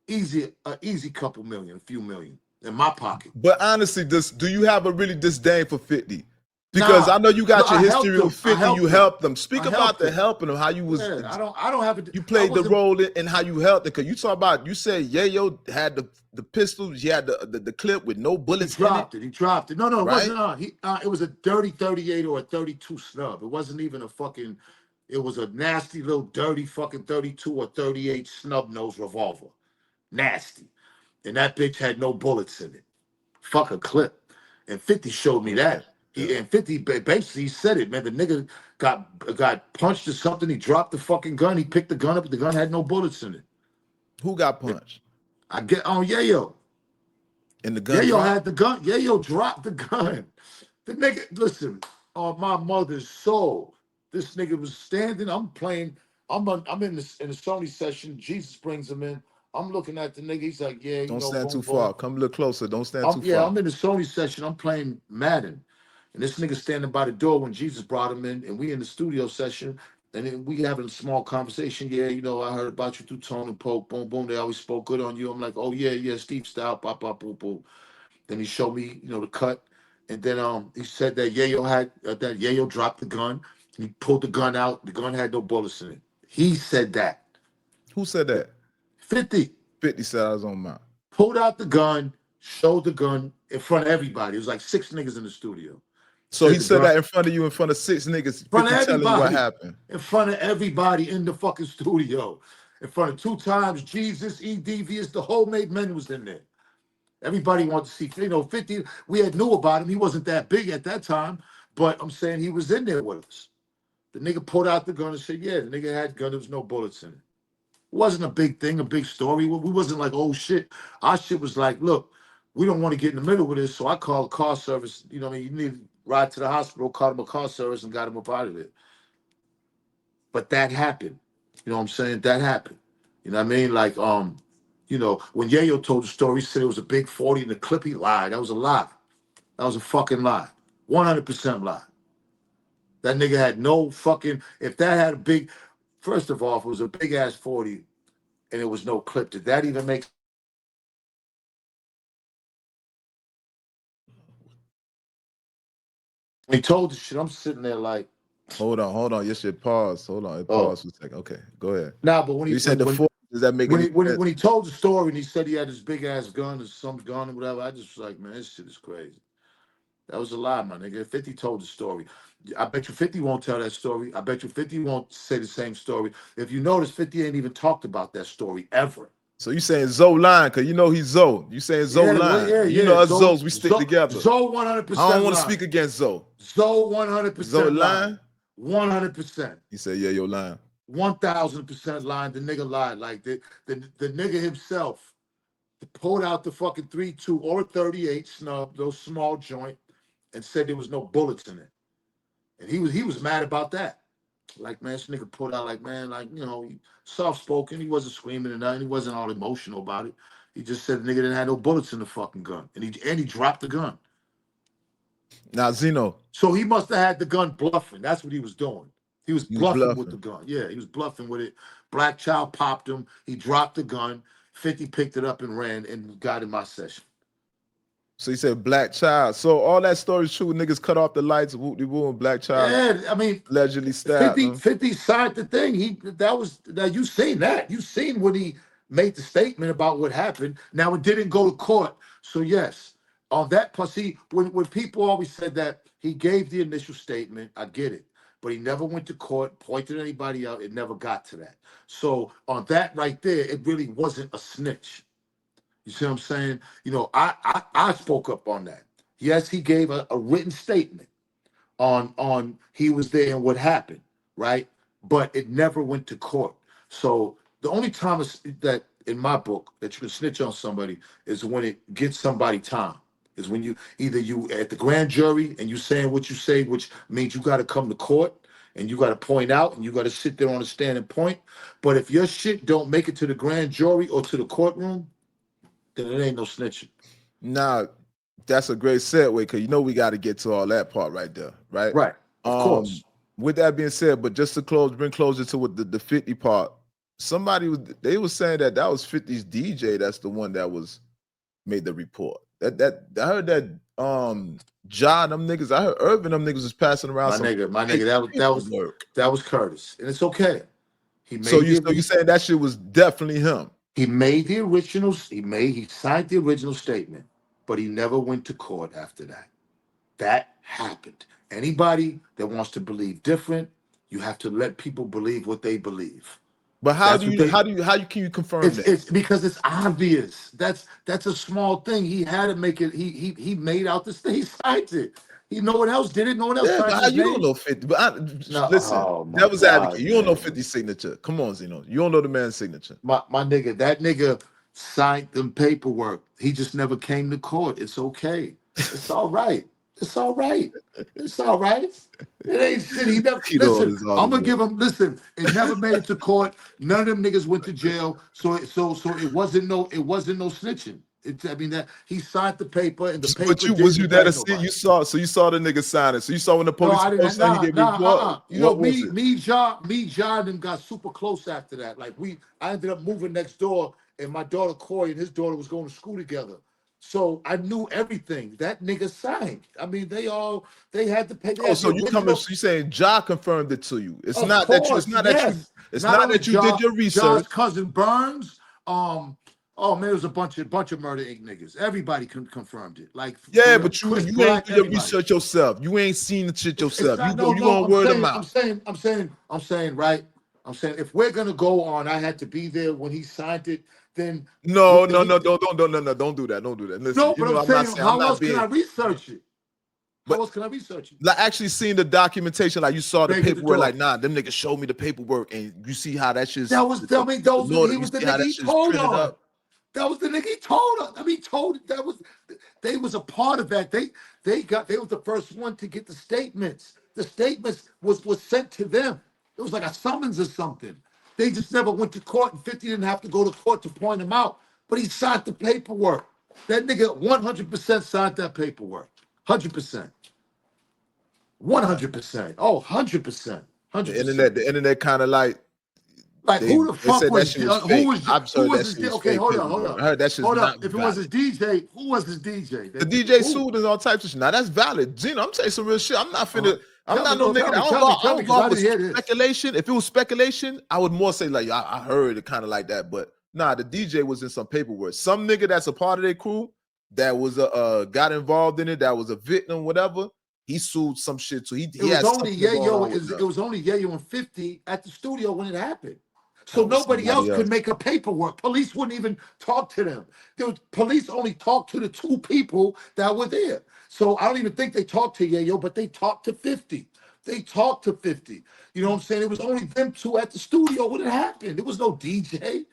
easy couple million, a few million in my pocket. But honestly, do you have a really disdain for 50? Because I know you got your history with 50. You helped them. Speak about the helping them. How you was. Yeah, I don't have it. You played the role in how you helped them. Because you talk about. You said Yayo had the pistols. He had the clip with no bullets. He dropped it. No, it wasn't. It was a dirty 38 or a 32 snub. It wasn't even a fucking. It was a nasty little dirty fucking 32 or 38 snub nose revolver. Nasty, and that bitch had no bullets in it. Fuck a clip. And 50 showed me that. And 50 basically said it, man. The nigga got punched or something. He dropped the fucking gun. He picked the gun up, but the gun had no bullets in it. Who got punched? I get on Yayo. And the gun. Yayo had the gun. Yayo dropped the gun. The nigga, listen, on my mother's soul, this nigga was standing. I'm playing. I'm in the Sony session. Jesus brings him in. I'm looking at the nigga. He's like, yeah, don't stand too far. Come a little closer. Don't stand too far. Yeah, I'm in the Sony session. I'm playing Madden. And this nigga standing by the door when Jesus brought him in, and we in the studio session, and then we having a small conversation. Yeah, you know, I heard about you through Tone and Poke. Boom, boom. They always spoke good on you. I'm like, oh yeah, Steve style, pop, pop, boom, boom. Then he showed me, you know, the cut, and then he said that Yayo dropped the gun. He pulled the gun out. The gun had no bullets in it. He said that. Who said that? 50. 50 said I was on mine. Pulled out the gun, showed the gun in front of everybody. It was like 6 niggas in the studio. So he said that in front of you, in front of 6 niggas. In front of everybody. Telling you what happened. In front of everybody in the fucking studio. In front of 2 times Jesus, E. Devious, the whole made men was in there. Everybody wanted to see, you know, 50. We had knew about him. He wasn't that big at that time, but I'm saying he was in there with us. The nigga pulled out the gun and said, yeah, the nigga had gun. There was no bullets in it. It wasn't a big thing, a big story. We wasn't like, oh shit. Our shit was like, look, we don't want to get in the middle with this, so I called car service. You know what I mean? You need to ride to the hospital, called him a car service, and got him up out of it. But that happened. You know what I'm saying? That happened. You know what I mean? Like, you know, when Yayo told the story, he said it was a big 40 in the clip. He lied. That was a lie. That was a fucking lie. 100% lie. That nigga had no fucking, if that had a big, first of all, if it was a big ass 40 and it was no clip, did that even make sense? He told the shit, I'm sitting there like. Hold on. Yes, shit, pause. Hold on. Pause for a second. Okay, go ahead. Nah, but when he said the 40, does that make when he told the story and he said he had this big ass gun or some gun or whatever, I just was like, man, this shit is crazy. That was a lie, my nigga. 50 told the story. I bet you 50 won't tell that story. I bet you 50 won't say the same story. If you notice, 50 ain't even talked about that story ever. So you saying Zoe lying, because you know he's Zoe. You saying Zoe lying. Yeah, you know us Zoes, we stick together. Zoe 100%. I don't want to speak against Zoe. Zoe 100%. Zoe lying? 100%. He said, yeah, you're lying. 1000% lying. The nigga lied. Like the nigga himself pulled out the fucking 3.2 or 38 snub, those small joint, and said there was no bullets in it. And he was mad about that. Like, man, this nigga pulled out like, man, like, you know, soft spoken. He wasn't screaming or nothing. He wasn't all emotional about it. He just said the nigga didn't have no bullets in the fucking gun, and he dropped the gun. Now, Zeno. So he must have had the gun bluffing. That's what he was doing. He was bluffing with the gun. Yeah, he was bluffing with it. Black Child popped him. He dropped the gun. 50 picked it up and ran and got in my session. So he said Black Child. So all that story's true. Niggas cut off the lights, whoop-de-woo, and Black Child. Yeah, I mean, allegedly stabbed. 50 signed the thing. Now you seen that. You seen when he made the statement about what happened. Now it didn't go to court. So yes, on that plus when people always said that he gave the initial statement, I get it. But he never went to court, pointed anybody out. It never got to that. So on that right there, it really wasn't a snitch. You see what I'm saying? You know, I spoke up on that. Yes, he gave a written statement on he was there and what happened, right? But it never went to court. So the only time that in my book that you can snitch on somebody is when it gets somebody time. Is when you at the grand jury and you saying what you say, which means you got to come to court and you got to point out and you got to sit there on a stand and point. But if your shit don't make it to the grand jury or to the courtroom, then it ain't no snitching. Nah, that's a great segue because you know we got to get to all that part right there, right? Right, of course. With that being said, but just to bring closer to what the 50 part, they was saying that was 50's DJ. That's the one that was made the report. That I heard that John, them niggas, I heard Irvin, them niggas was passing around. My nigga, that was Curtis, and it's okay. So you saying that shit was definitely him? He made the original. He signed the original statement, but he never went to court after that. That happened. Anybody that wants to believe different, you have to let people believe what they believe. But how can you confirm that? It's because it's obvious. That's a small thing. He had to make it. He made out this thing. He signed it. No one else did it. No one else signed but his you name. don't know 50. But listen, that was advocate. You don't know 50's signature. Come on, Zeno. You don't know the man's signature. My nigga, that nigga signed them paperwork. He just never came to court. It's okay. It's all right. It's all right. It's all right. It ain't shit. He never listen. I'm gonna give him. Listen, it never made it to court. None of them niggas went to jail. So it wasn't no snitching. I mean that he signed the paper and the paper. But was you there to see? You saw the nigga sign it. So you saw when the police said he gave report. You know, me, John, and got super close after that. Like I ended up moving next door, and my daughter Corey and his daughter was going to school together. So I knew everything. That nigga signed. I mean, they had to pay. So you saying Ja confirmed it to you? It's not that you did your research. Ja's cousin Burns. Oh man, it was a bunch of Murder Inc. niggas. Everybody confirmed it. Like but you ain't do your research yourself. You ain't seen the shit yourself. You gonna word them out. I'm saying right. I'm saying if we're gonna go on, I had to be there when he signed it. Then don't do that. Don't do that. Listen, no, but I'm saying, how else can I research it? How else can I research it? Like actually seeing the documentation, like you saw the paperwork, like nah, them niggas showed me the paperwork, and you see how that shit's. That was he was the nigga he told on. That was the nigga he told us. I mean, they was a part of that. They was the first one to get the statements. The statements was sent to them. It was like a summons or something. They just never went to court, and 50 didn't have to go to court to point him out. But he signed the paperwork. That nigga 100% signed that paperwork. 100%. 100%. Oh, 100%. 100%. The internet kind of like who the fuck was who was his DJ? Okay, hold on. I heard that shit's hold not up. If valid. it was his DJ, who was his DJ? The DJ sued and all types of shit. Now that's valid. Gino, I'm telling you some real shit. I'm not finna. I'm not no nigga. I don't go with speculation. If it was speculation, I would more say like I heard it kind of like that. But nah, the DJ was in some paperwork. Some nigga that's a part of their crew that was got involved in it. That was a victim, whatever. He sued some shit. So it was only Yayo and 50 at the studio when it happened. So nobody else could make a paperwork. Police wouldn't even talk to them. Police only talked to the two people that were there. So I don't even think they talked to Yayo, but they talked to 50. They talked to 50. You know what I'm saying? It was only them two at the studio when it happened. There was no DJ.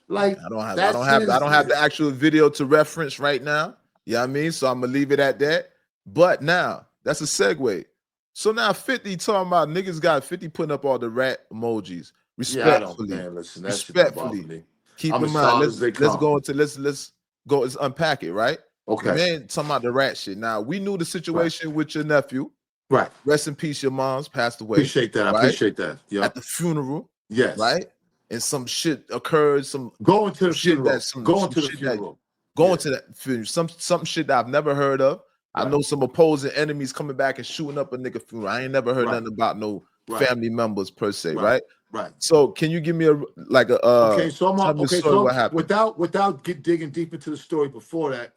Like that shit I is. don't have the actual video to reference right now. You know what I mean? So I'm gonna leave it at that. But now that's a segue. So now 50 talking about niggas got 50 putting up all the rat emojis. Yeah, I don't, Respectfully, man. Listen, that shit don't bother respectfully. me. Keep I'm in as mind, solid as they let's come. go into let's go, let's unpack it, right? The Okay. man talking about the rat shit. Now we knew the situation with your nephew. Right. Rest in peace, your mom's passed away. Appreciate that. I Right? appreciate that. Yeah. At the funeral, Yes. right? And some shit occurred, some Going to the shit funeral. that some Going to the shit funeral. going to that funeral, some shit that I've never heard of. I Right. know some opposing enemies coming back and shooting up a nigga funeral. I ain't never heard Right. nothing about no Right. family members per se, Right. right? Right. So can you give me a Okay, so I'm tell on, me the okay, story so what happened? without digging deep into the story before that,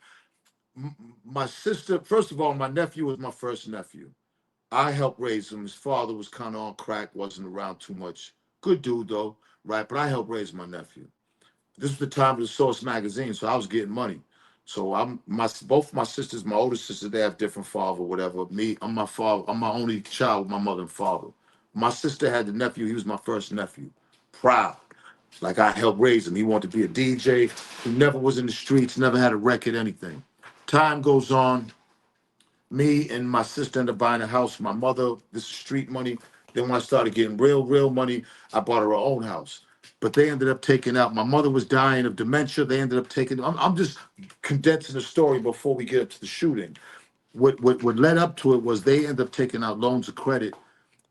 my sister, first of all, my nephew was my first nephew. I helped raise him. His father was kind of on crack, wasn't around too much. Good dude though, right? But I helped raise my nephew. This was the time of the Source magazine, so I was getting money. So both my sisters, my older sister, they have different father, whatever. Me, I'm my father. I'm my only child with my mother and father. My sister had the nephew. He was my first nephew. Proud. Like I helped raise him. He wanted to be a DJ. He never was in the streets, never had a record, anything. Time goes on. Me and my sister ended up buying a house. My mother, this is street money. Then when I started getting real money, I bought her own house. But they ended up taking out. My mother was dying of dementia. They ended up taking. I'm just condensing the story before we get up to the shooting. What led up to it was they ended up taking out loans of credit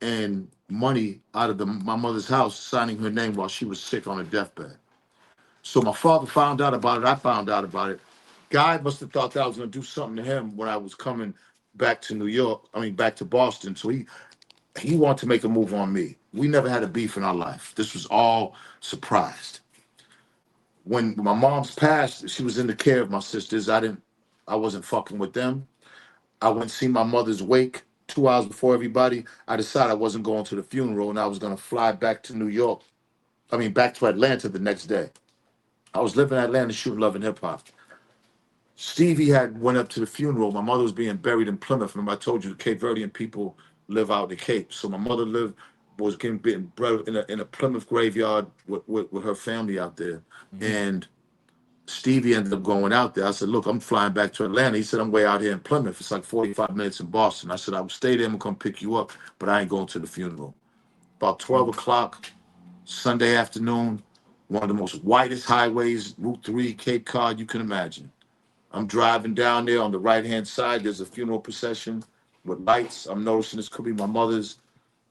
and money out of my mother's house, signing her name while she was sick on her deathbed. So my father found out about it. I found out about it. Guy must have thought that I was going to do something to him when I was coming back to New York. I mean, back to Boston. So he wanted to make a move on me. We never had a beef in our life. This was all surprised. When my mom's passed, she was in the care of my sisters. I wasn't fucking with them. I went to see my mother's wake 2 hours before everybody. I decided I wasn't going to the funeral and I was going to fly back to New York. I mean, back to Atlanta the next day. I was living in Atlanta shooting Love and Hip Hop. Stevie had went up to the funeral. My mother was being buried in Plymouth. Remember, I told you the Cape Verdean people live out in the Cape. So my mother was getting buried in a Plymouth graveyard with her family out there. Mm-hmm. And Stevie ended up going out there. I said, look, I'm flying back to Atlanta. He said, I'm way out here in Plymouth. It's like 45 minutes in Boston. I said, I will stay there. I'm going to come pick you up, but I ain't going to the funeral. About 12 o'clock, Sunday afternoon, one of the most widest highways, Route 3, Cape Cod, you can imagine. I'm driving down there on the right-hand side. There's a funeral procession with lights. I'm noticing this could be my mother's.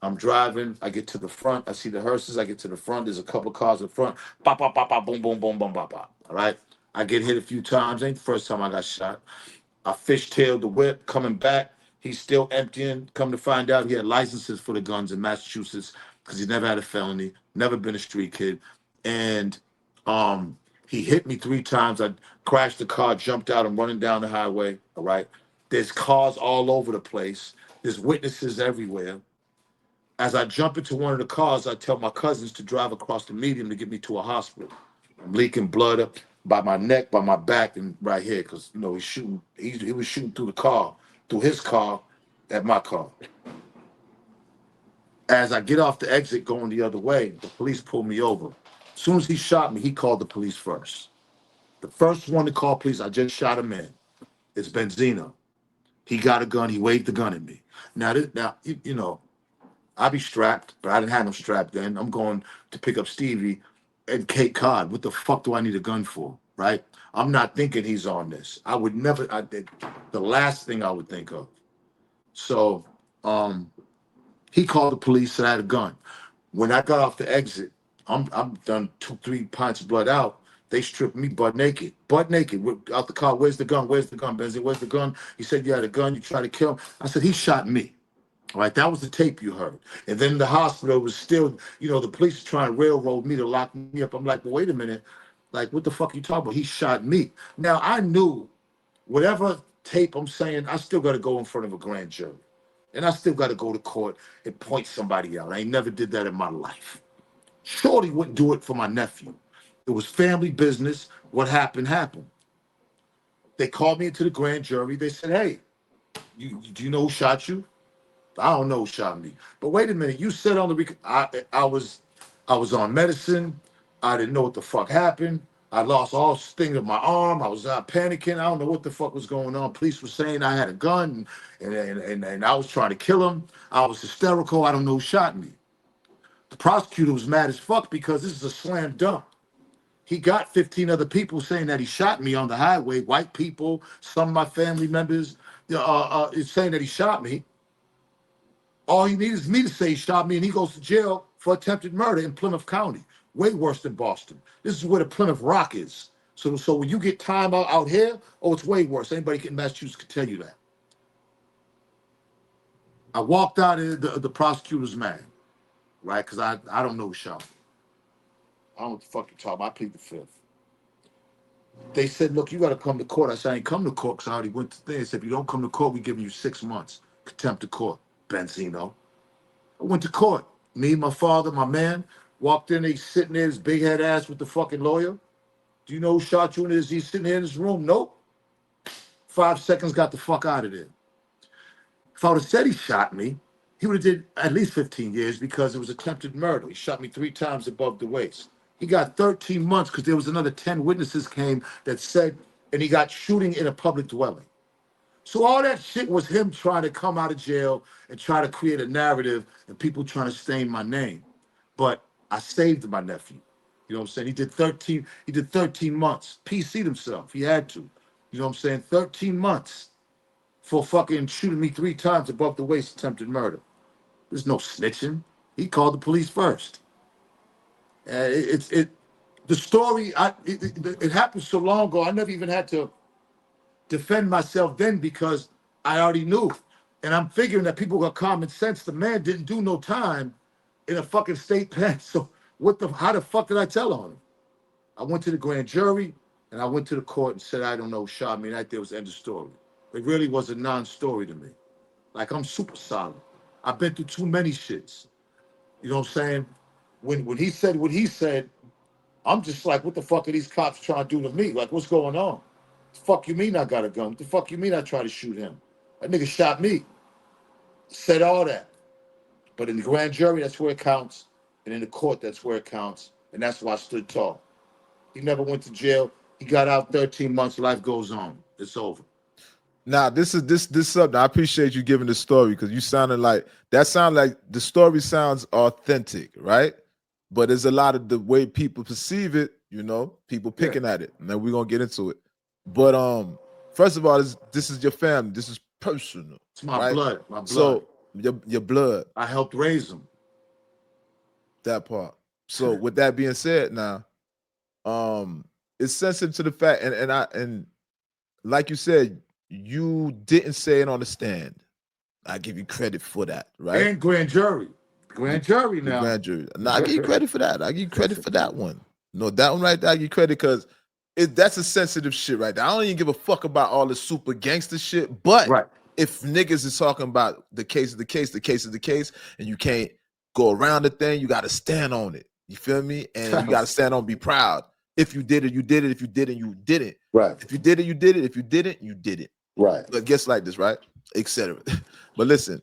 I'm driving. I get to the front. I see the hearses. I get to the front. There's a couple cars in front. Bop, bop, bop, bop, boom, boom, boom, boom, bop, bop. All right. I get hit a few times. Ain't the first time I got shot. I fishtailed the whip coming back. He's still emptying. Come to find out, he had licenses for the guns in Massachusetts because he never had a felony, never been a street kid. And he hit me 3 times. I crashed the car, jumped out. I'm running down the highway. All right. There's cars all over the place. There's witnesses everywhere. As I jump into one of the cars, I tell my cousins to drive across the median to get me to a hospital. I'm leaking blood up by my neck, by my back, and right here, because he's shooting. He was shooting through the car, through his car, at my car. As I get off the exit going the other way, the police pulled me over. As soon as he shot me, he called the police first. The first one to call police, I just shot him in. It's Benzino. He got a gun. He waved the gun at me. Now, I be strapped, but I didn't have no strap then. I'm going to pick up Stevie and Cape Cod. What the fuck do I need a gun for, right? I'm not thinking he's on this. I would never, the last thing I would think of. So he called the police, said I had a gun. When I got off the exit, I'm done 2-3 pints of blood out. They stripped me butt naked, out the car. Where's the gun? Where's the gun, Benzie? Where's the gun? He said, you had a gun. You tried to kill him. I said, he shot me. All right, that was the tape you heard. And then the hospital was still, the police are trying to railroad me to lock me up. I'm like, well, wait a minute. Like, what the fuck are you talking about? He shot me. Now, I knew whatever tape I'm saying, I still got to go in front of a grand jury. And I still got to go to court and point somebody out. I ain't never did that in my life. Shorty wouldn't do it for my nephew. It was family business. What happened, happened. They called me into the grand jury. They said, hey, do you know who shot you? I don't know who shot me. But wait a minute, you said on the I was on medicine. I didn't know what the fuck happened. I lost all sting of my arm. I was panicking. I don't know what the fuck was going on. Police were saying I had a gun and I was trying to kill him. I was hysterical. I don't know who shot me. The prosecutor was mad as fuck because this is a slam dunk. He got 15 other people saying that he shot me on the highway, white people, some of my family members, saying that he shot me. All he needs is me to say he shot me, and he goes to jail for attempted murder in Plymouth County. Way worse than Boston. This is where the Plymouth Rock is. So when you get time out here, oh, it's way worse. Anybody in Massachusetts can tell you that. I walked out of the prosecutor's man, right? Because I don't know who shot me. I don't know what the fuck you're talking about. I plead the fifth. They said, look, you got to come to court. I said, I ain't come to court because I already went to thing. They said, if you don't come to court, we giving you 6 months. Contempt of court, Benzino. I went to court. Me, my father, my man, walked in. He's sitting there, his big head ass with the fucking lawyer. Do you know who shot you? And he's sitting here in his room. Nope. 5 seconds, got the fuck out of there. If I would have said he shot me, he would have did at least 15 years because it was attempted murder. He shot me 3 times above the waist. He got 13 months because there was another 10 witnesses came that said, and he got shooting in a public dwelling. So all that shit was him trying to come out of jail and try to create a narrative and people trying to stain my name. But I saved my nephew. You know what I'm saying? He did 13 months. PC'd himself. He had to. You know what I'm saying? 13 months for fucking shooting me 3 times above the waist, attempted murder. There's no snitching. He called the police first. The story, it happened so long ago, I never even had to defend myself then because I already knew. And I'm figuring that people got common sense. The man didn't do no time in a fucking state pen. So how the fuck did I tell on him? I went to the grand jury and I went to the court and said, I don't know who shot me. And that there was the end of story. It really was a non-story to me. Like, I'm super solid. I've been through too many shits. You know what I'm saying? When he said what he said, I'm just like, what the fuck are these cops trying to do to me? Like, what's going on? The fuck you mean I got a gun? What the fuck you mean I tried to shoot him? That nigga shot me. Said all that. But in the grand jury, that's where it counts. And in the court, that's where it counts. And that's why I stood tall. He never went to jail. He got out 13 months. Life goes on. It's over. Now, this is something. I appreciate you giving the story because you sounded like the story sounds authentic, right? But there's a lot of the way people perceive it, people picking at it. And then we're gonna get into it. But first of all, this is your family. This is personal. It's my right? blood. My blood. So your blood. I helped raise him. That part. So with that being said, now, it's sensitive to the fact, and like you said, you didn't say it on the stand. I give you credit for that, right? And grand jury. Grand jury now. Grand jury. No, I give you credit for that. I give you credit for that one. No, that one right there, I give you credit because that's a sensitive shit right there. I don't even give a fuck about all the super gangster shit, but right. If niggas is talking about the case is the case, the case is the case, and you can't go around the thing, you got to stand on it. You feel me? And you got to stand on, be proud. If you did it, you did it. If you didn't, you didn't. Right. If you did it, you did it. If you didn't, you did it. Right. But guess like this, right? Etc. But listen,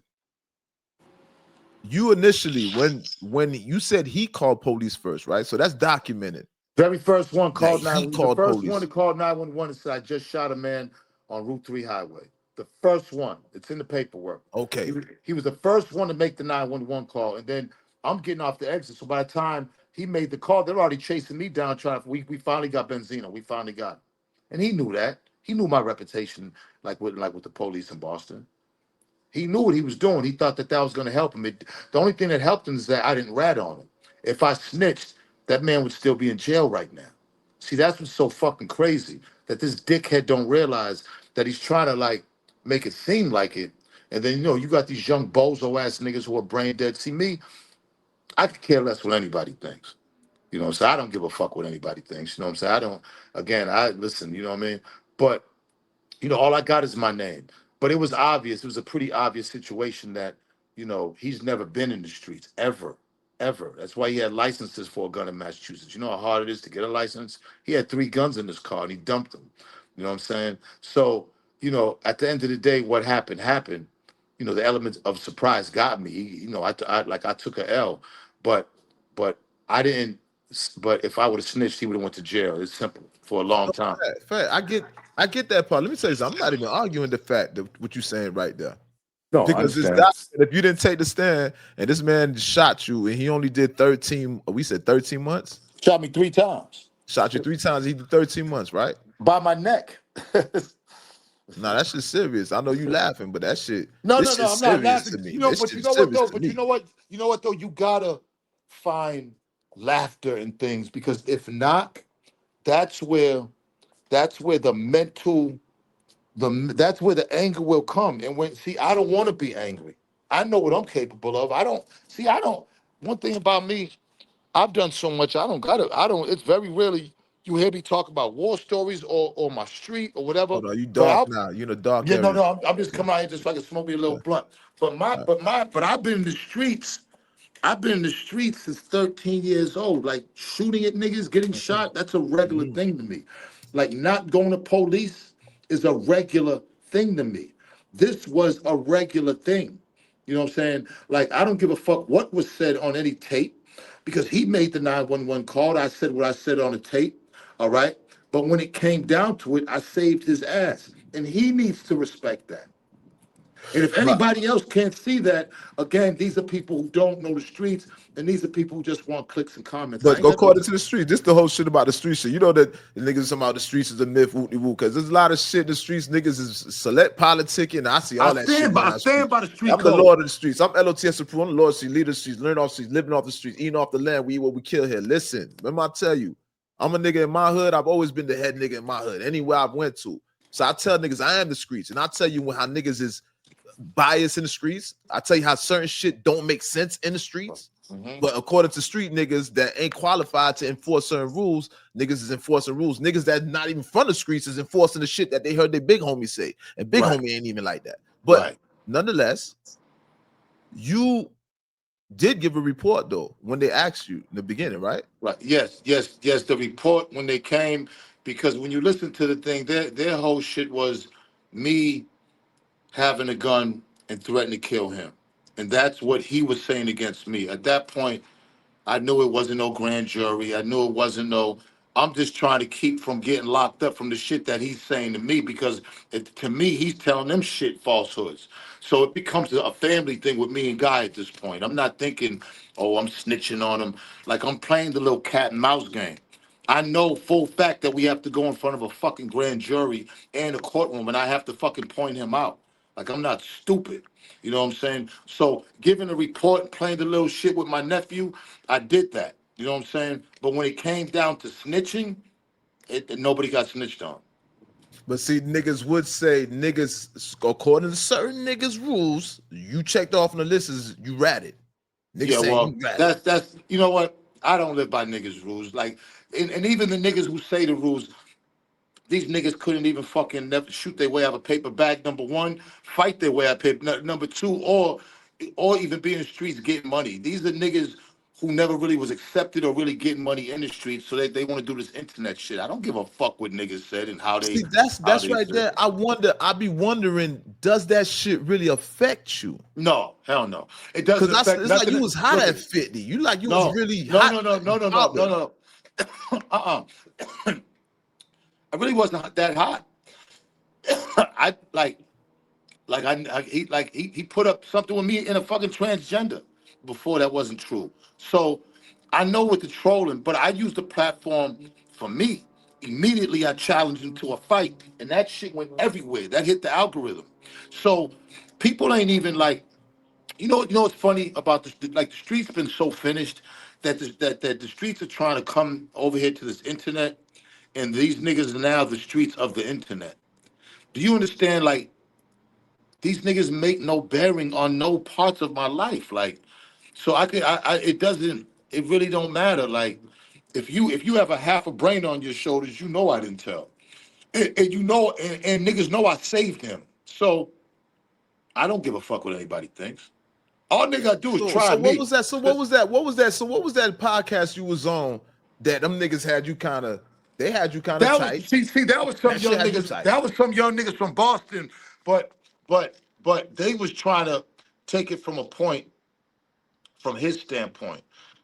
you initially when you said he called police first, right? So that's documented. Very first one called 911. The first one to call 911 and said, I just shot a man on Route 3 highway. The first one. It's in the paperwork. Okay. He was the first one to make the 911 call. And then I'm getting off the exit. So by the time he made the call, they're already chasing me down we finally got Benzino. We finally got him. And he knew that. He knew my reputation like with the police in Boston. He knew what he was doing. He thought that was going to help him. The only thing that helped him is that I didn't rat on him. If I snitched, that man would still be in jail right now. See, that's what's so fucking crazy, that this dickhead don't realize that he's trying to, make it seem like it. And then, you got these young bozo-ass niggas who are brain dead. See, me, I could care less what anybody thinks. You know what I'm saying? I don't give a fuck what anybody thinks. You know what I'm saying? I listen, you know what I mean? But, all I got is my name. But it was obvious. It was a pretty obvious situation that, he's never been in the streets, ever. Ever. That's why he had licenses for a gun in Massachusetts. You know how hard it is to get a license? He had 3 guns in his car and he dumped them. You know what I'm saying? So, at the end of the day, what happened. the elements of surprise got me. I took a L, but but I didn't. But if I would have snitched, he would have went to jail. It's simple for a long time. Fact. I get that part. Let me tell you something. I'm not even arguing the fact that what you're saying right there. No, I Because it's understand. that if you didn't take the stand and this man shot you and he only did 13, we said 13 months? Shot me 3 times. Shot you 3 times, he did 13 months, right? By my neck. Nah, that shit's serious. I know you laughing, but this No, shit's I'm not serious laughing. to me. But This you shit's know what serious though? to But me. you know what though? You gotta find laughter in things, because if not, that's where the mental that's where the anger will come. And I don't want to be angry. I know what I'm capable of. I don't. One thing about me, I've done so much. I don't. It's very rarely you hear me talk about war stories or my street or whatever. Hold on, you But dark now. You in a dark yeah, no, area. no. I'm just coming out here just like to smoke me a little blunt. But I've been in the streets. I've been in the streets since 13 years old. Like shooting at niggas, getting shot. That's a regular Mhm. thing to me. Like not going to police is a regular thing to me. This was a regular thing. You know what I'm saying? Like I don't give a fuck what was said on any tape, because he made the 911 call. I said what I said on the tape. All right. But when it came down to it, I saved his ass. And he needs to respect that. And if But anybody else can't see that, again, these are people who don't know the streets, and these are people who just want clicks and comments. I But ain't go got call no. it to the street. This the whole shit about the street shit. You know that the niggas talking about the streets is a myth, whoop woo. Because there's a lot of shit in the streets. Niggas is select politicking. I see all that shit going I on the stand streets. by the street I'm the code. lord of the streets. I'm L.O.T.S approved. I'm the lord of the streets, leader of the streets, learn off the streets, living off the streets, eating off the land. We eat what we kill here. Listen, remember I tell you, I'm a nigga in my hood. I've always been the head nigga in my hood, anywhere I've went to. So I tell niggas I am the streets. And I tell you how niggas is biased in the streets. I tell you how certain shit don't make sense in the streets. Mhm. But according to street niggas that ain't qualified to enforce certain rules, niggas is enforcing rules. Niggas that not even from the streets is enforcing the shit that they heard their big homie say. And big Right. homie ain't even like that. But Right. nonetheless, you did give a report though when they asked you in the beginning, right? Right. Yes. The report when they came, because when you listen to the thing, their whole shit was me having a gun and threatening to kill him, and that's what he was saying against me. At that point, I knew it wasn't no grand jury. I knew it wasn't no. I'm just trying to keep from getting locked up from the shit that he's saying to me, because to me he's telling them shit falsehoods. So it becomes a family thing with me and Guy at this point. I'm not thinking, oh, I'm snitching on him. Like I'm playing the little cat and mouse game. I know full fact that we have to go in front of a fucking grand jury and a courtroom, and I have to fucking point him out. Like I'm not stupid. You know what I'm saying? So giving a report and playing the little shit with my nephew, I did that. You know what I'm saying? But when it came down to snitching, nobody got snitched on. But see, niggas would say niggas, according to certain niggas' rules, you checked off on the list as you ratted. Niggas Yeah, saying well, you ratted. that's you know what? I don't live by niggas' rules. Like, and even the niggas who say the rules, these niggas couldn't even fucking never shoot their way out of a paper bag. Number one, fight their way out of paper. Number two, or even be in the streets getting money. These are niggas who never really was accepted or really getting money in the streets, so they want to do this internet shit. I don't give a fuck what niggas said and See, how that's they right said. there. I be wondering, does that shit really affect you? No, hell no. It doesn't Because affect it's like you nothing. was hot Look at at it. 50. You like you was No, really no, hot no, no, no, no, no, no, popping. no. uh-uh. I really wasn't that hot. I he put up something with me in a fucking transgender before that wasn't true. So I know what the trolling, but I used the platform for me. Immediately I challenged him to a fight, and that shit went everywhere. That hit the algorithm. So people ain't even like, you know what's funny about the streets been so finished that that the streets are trying to come over here to this internet, and these niggas are now the streets of the internet. Do you understand? Like these niggas make no bearing on no parts of my life. Like, so it doesn't, it really don't matter. Like, if you have a half a brain on your shoulders, you know I didn't tell, and you know, and niggas know I saved him. So I don't give a fuck what anybody thinks. All nigga gotta do is So try what me. was that? So what was that? What was that? So what was that podcast you was on that them niggas had you kind of they had you kind of That was tight? that was some That shit young had you niggas. tight. That was some young niggas from Boston. But But they was trying to take it from a point, from his standpoint.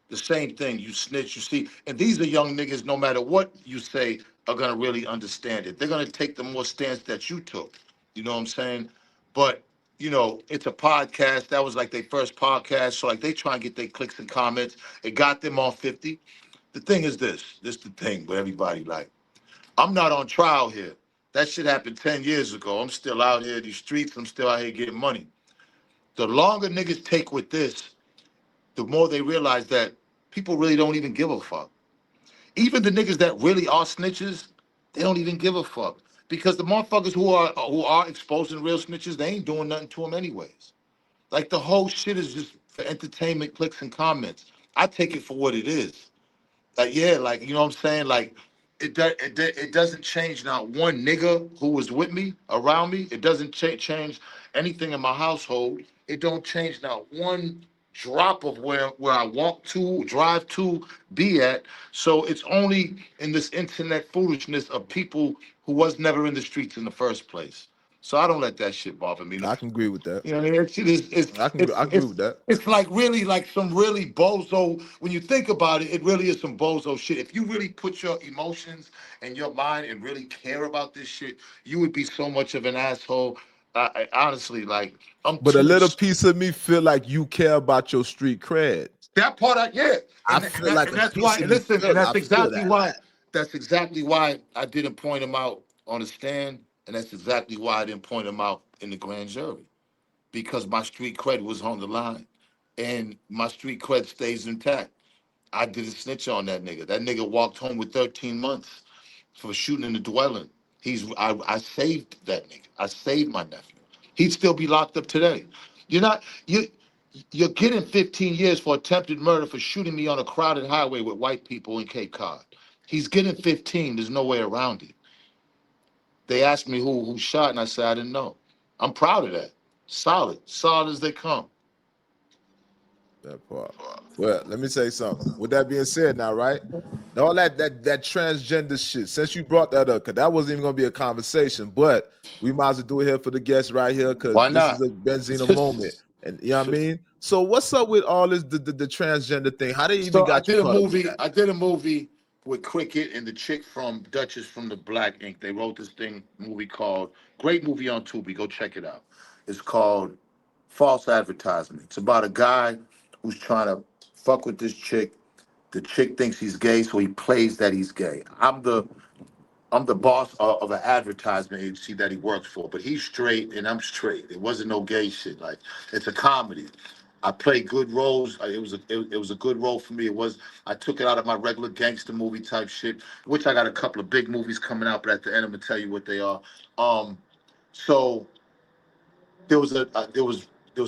The same thing, you snitch, you see. And these are young niggas, no matter what you say, are gonna really understand it. They're gonna take the more stance that you took. You know what I'm saying? But it's a podcast. That was like their first podcast. So like they try and get their clicks and comments. It got them on 50. The thing is this the thing with everybody, like, I'm not on trial here. That shit happened 10 years ago. I'm still out here in these streets. I'm still out here getting money. The longer niggas take with this, the more they realize that people really don't even give a fuck. Even the niggas that really are snitches, they don't even give a fuck. Because the motherfuckers who are exposing real snitches, they ain't doing nothing to them anyways. Like the whole shit is just for entertainment, clicks and comments. I take it for what it is. Like, yeah, like, you know what I'm saying? Like, it doesn't change not one nigga who was with me, around me. It doesn't change anything in my household. It don't change not one drop of where I walk to, drive to, be at. So it's only in this internet foolishness of people who was never in the streets in the first place. So I don't let that shit bother me. I can agree with that. You know what I mean? It is I can agree with that. it's like really like some really bozo. When you think about it, it really is some bozo shit. If you really put your emotions and your mind and really care about this shit, you would be so much of an asshole. Honestly, like I'm But a too. little piece of me feel like you care about your street cred. That part, yeah, I feel like and a that's piece why. of And me listen, and feel. that's I feel exactly that. why. That's exactly why I didn't point him out on the stand, and that's exactly why I didn't point him out in the grand jury, because my street cred was on the line, and my street cred stays intact. I didn't snitch on that nigga. That nigga walked home with 13 months for shooting in the dwelling. I saved that nigga. I saved my nephew. He'd still be locked up today. You're not you you're getting 15 years for attempted murder for shooting me on a crowded highway with white people in Cape Cod. He's getting 15. There's no way around it. They asked me who shot, and I said I didn't know. I'm proud of that. Solid as they come. That part. Well, let me say something. With that being said, now, right? All that transgender shit. Since you brought that up, because that wasn't even gonna be a conversation, but we might as well do it here for the guests right here, because Why this is not? a Benzino moment. And you know what I mean? So what's up with all this the transgender thing? How they even So I got you did a caught up with movie. that? I did a movie with Cricket and the chick from Duchess from the Black Ink. They wrote this movie called, great movie on Tubi. Go check it out. It's called False Advertisement. It's about a guy who's trying to fuck with this chick. The chick thinks he's gay, so he plays that he's gay. I'm the boss of an advertisement agency that he works for, but he's straight and I'm straight. It wasn't no gay shit. Like, it's a comedy. I played good roles. It was a good role for me. I took it out of my regular gangster movie type shit, which I got a couple of big movies coming out, but at the end I'm gonna tell you what they are. Um, so there was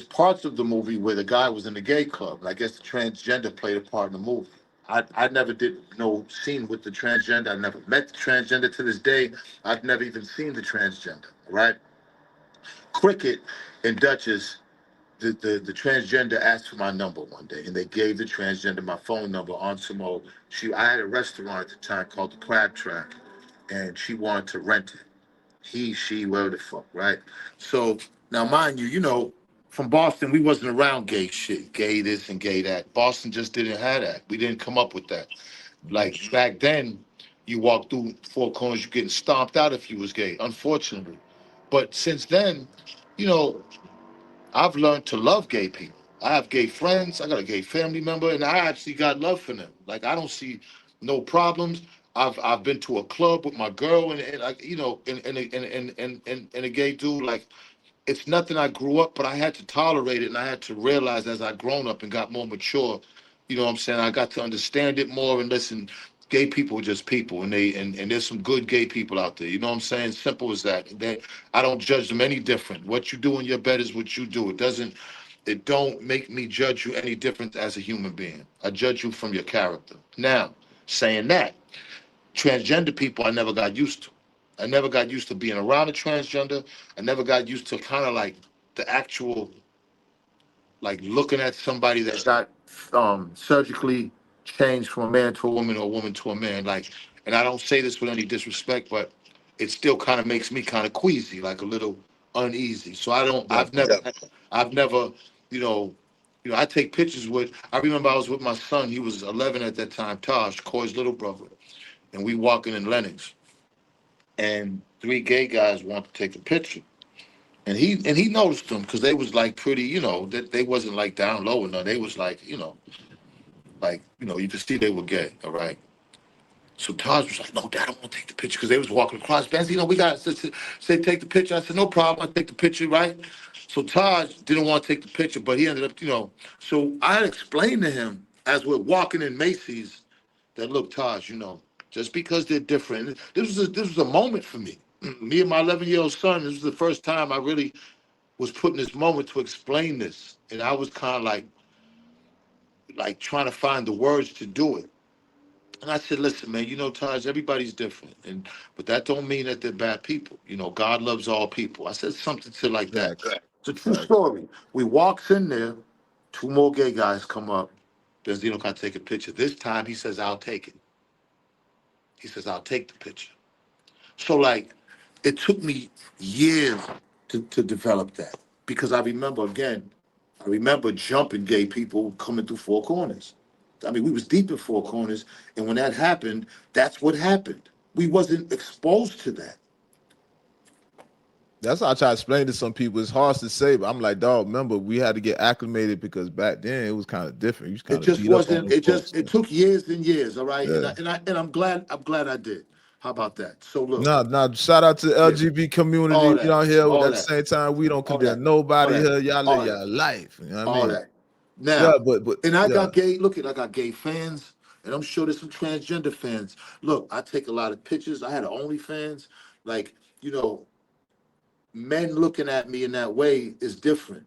parts of the movie where the guy was in the gay club, and I guess the transgender played a part in the movie. I never did no scene with the transgender. I never met the transgender to this day. I've never even seen the transgender. Right? Cricket and Duchess, the transgender asked for my number one day, and they gave the transgender my phone number on some old. I had a restaurant at the time called the Crab Track, and she wanted to rent it. He, she, whatever the fuck, right? So now, mind you, from Boston, we wasn't around gay shit, gay this and gay that. Boston just didn't have that. We didn't come up with that. Like back then, you walk through four corners, you getting stomped out if you was gay, unfortunately. But since then, you know, I've learned to love gay people. I have gay friends. I got a gay family member, and I actually got love for them. Like, I don't see no problems. I've been to a club with my girl, and like, and a gay dude. Like, it's nothing I grew up, but I had to tolerate it, and I had to realize as I grown up and got more mature, you know what I'm saying? I got to understand it more and listen. Gay people are just people, and and there's some good gay people out there. You know what I'm saying? Simple as that. I don't judge them any different. What you do in your bed is what you do. It don't make me judge you any different as a human being. I judge you from your character. Now, saying that, transgender people I never got used to. I never got used to being around a transgender. I never got used to kind of like the actual, like, looking at somebody that's got surgically changed from a man to a woman or a woman to a man. Like, and I don't say this with any disrespect, but it still kind of makes me kind of queasy, like a little uneasy. So I don't. Definitely. I've never, you know, I take pictures with. I remember I was with my son. He was 11 at that time. Taj, Corey's little brother, and we walking in Lenox, and three gay guys want to take a picture. And he noticed them because they was like pretty, that they wasn't like down low or nothing. They was like, you could see they were gay, all right? So Taj was like, no, Dad, I don't want to take the picture because they was walking across. Benzino, we got to say take the picture. I said, no problem, I'll take the picture, right? So Taj didn't want to take the picture, but he ended up, so I had explained to him as we're walking in Macy's that, look, Taj, just because they're different, this was a moment for me. Me and my 11-year-old son, this was the first time I really was put in this moment to explain this. And I was kind of like trying to find the words to do it. And I said, listen, man, Taj, everybody's different. But that don't mean that they're bad people. God loves all people. I said something to like that. Facts. It's a true story. We walks in there, two more gay guys come up. Benzino can take a picture. This time he says, I'll take it. He says, I'll take the picture. So like it took me years to develop that. Because I remember jumping gay people coming through Four Corners. I mean, we was deep in Four Corners, and when that happened, that's what happened. We wasn't exposed to that. That's how I try to explain to some people. It's hard to say, but I'm like, dog, remember, we had to get acclimated because back then it was kind of different. You was It kind of just beat up on wasn't. those folks. It took years and years. All right, Yeah. and I'm glad. I'm glad I did. How about that? So look, Nah, shout out to the yeah, LGBT community. all We that, out here at all the that, same time. We don't all condemn that, all nobody that, here. Y'all live all that, your life. You know what I all mean? that. Yeah, Now, but and I yeah. got gay. Look, I got gay fans, and I'm sure there's some transgender fans. Look, I take a lot of pictures. I had an OnlyFans. Like, men looking at me in that way is different.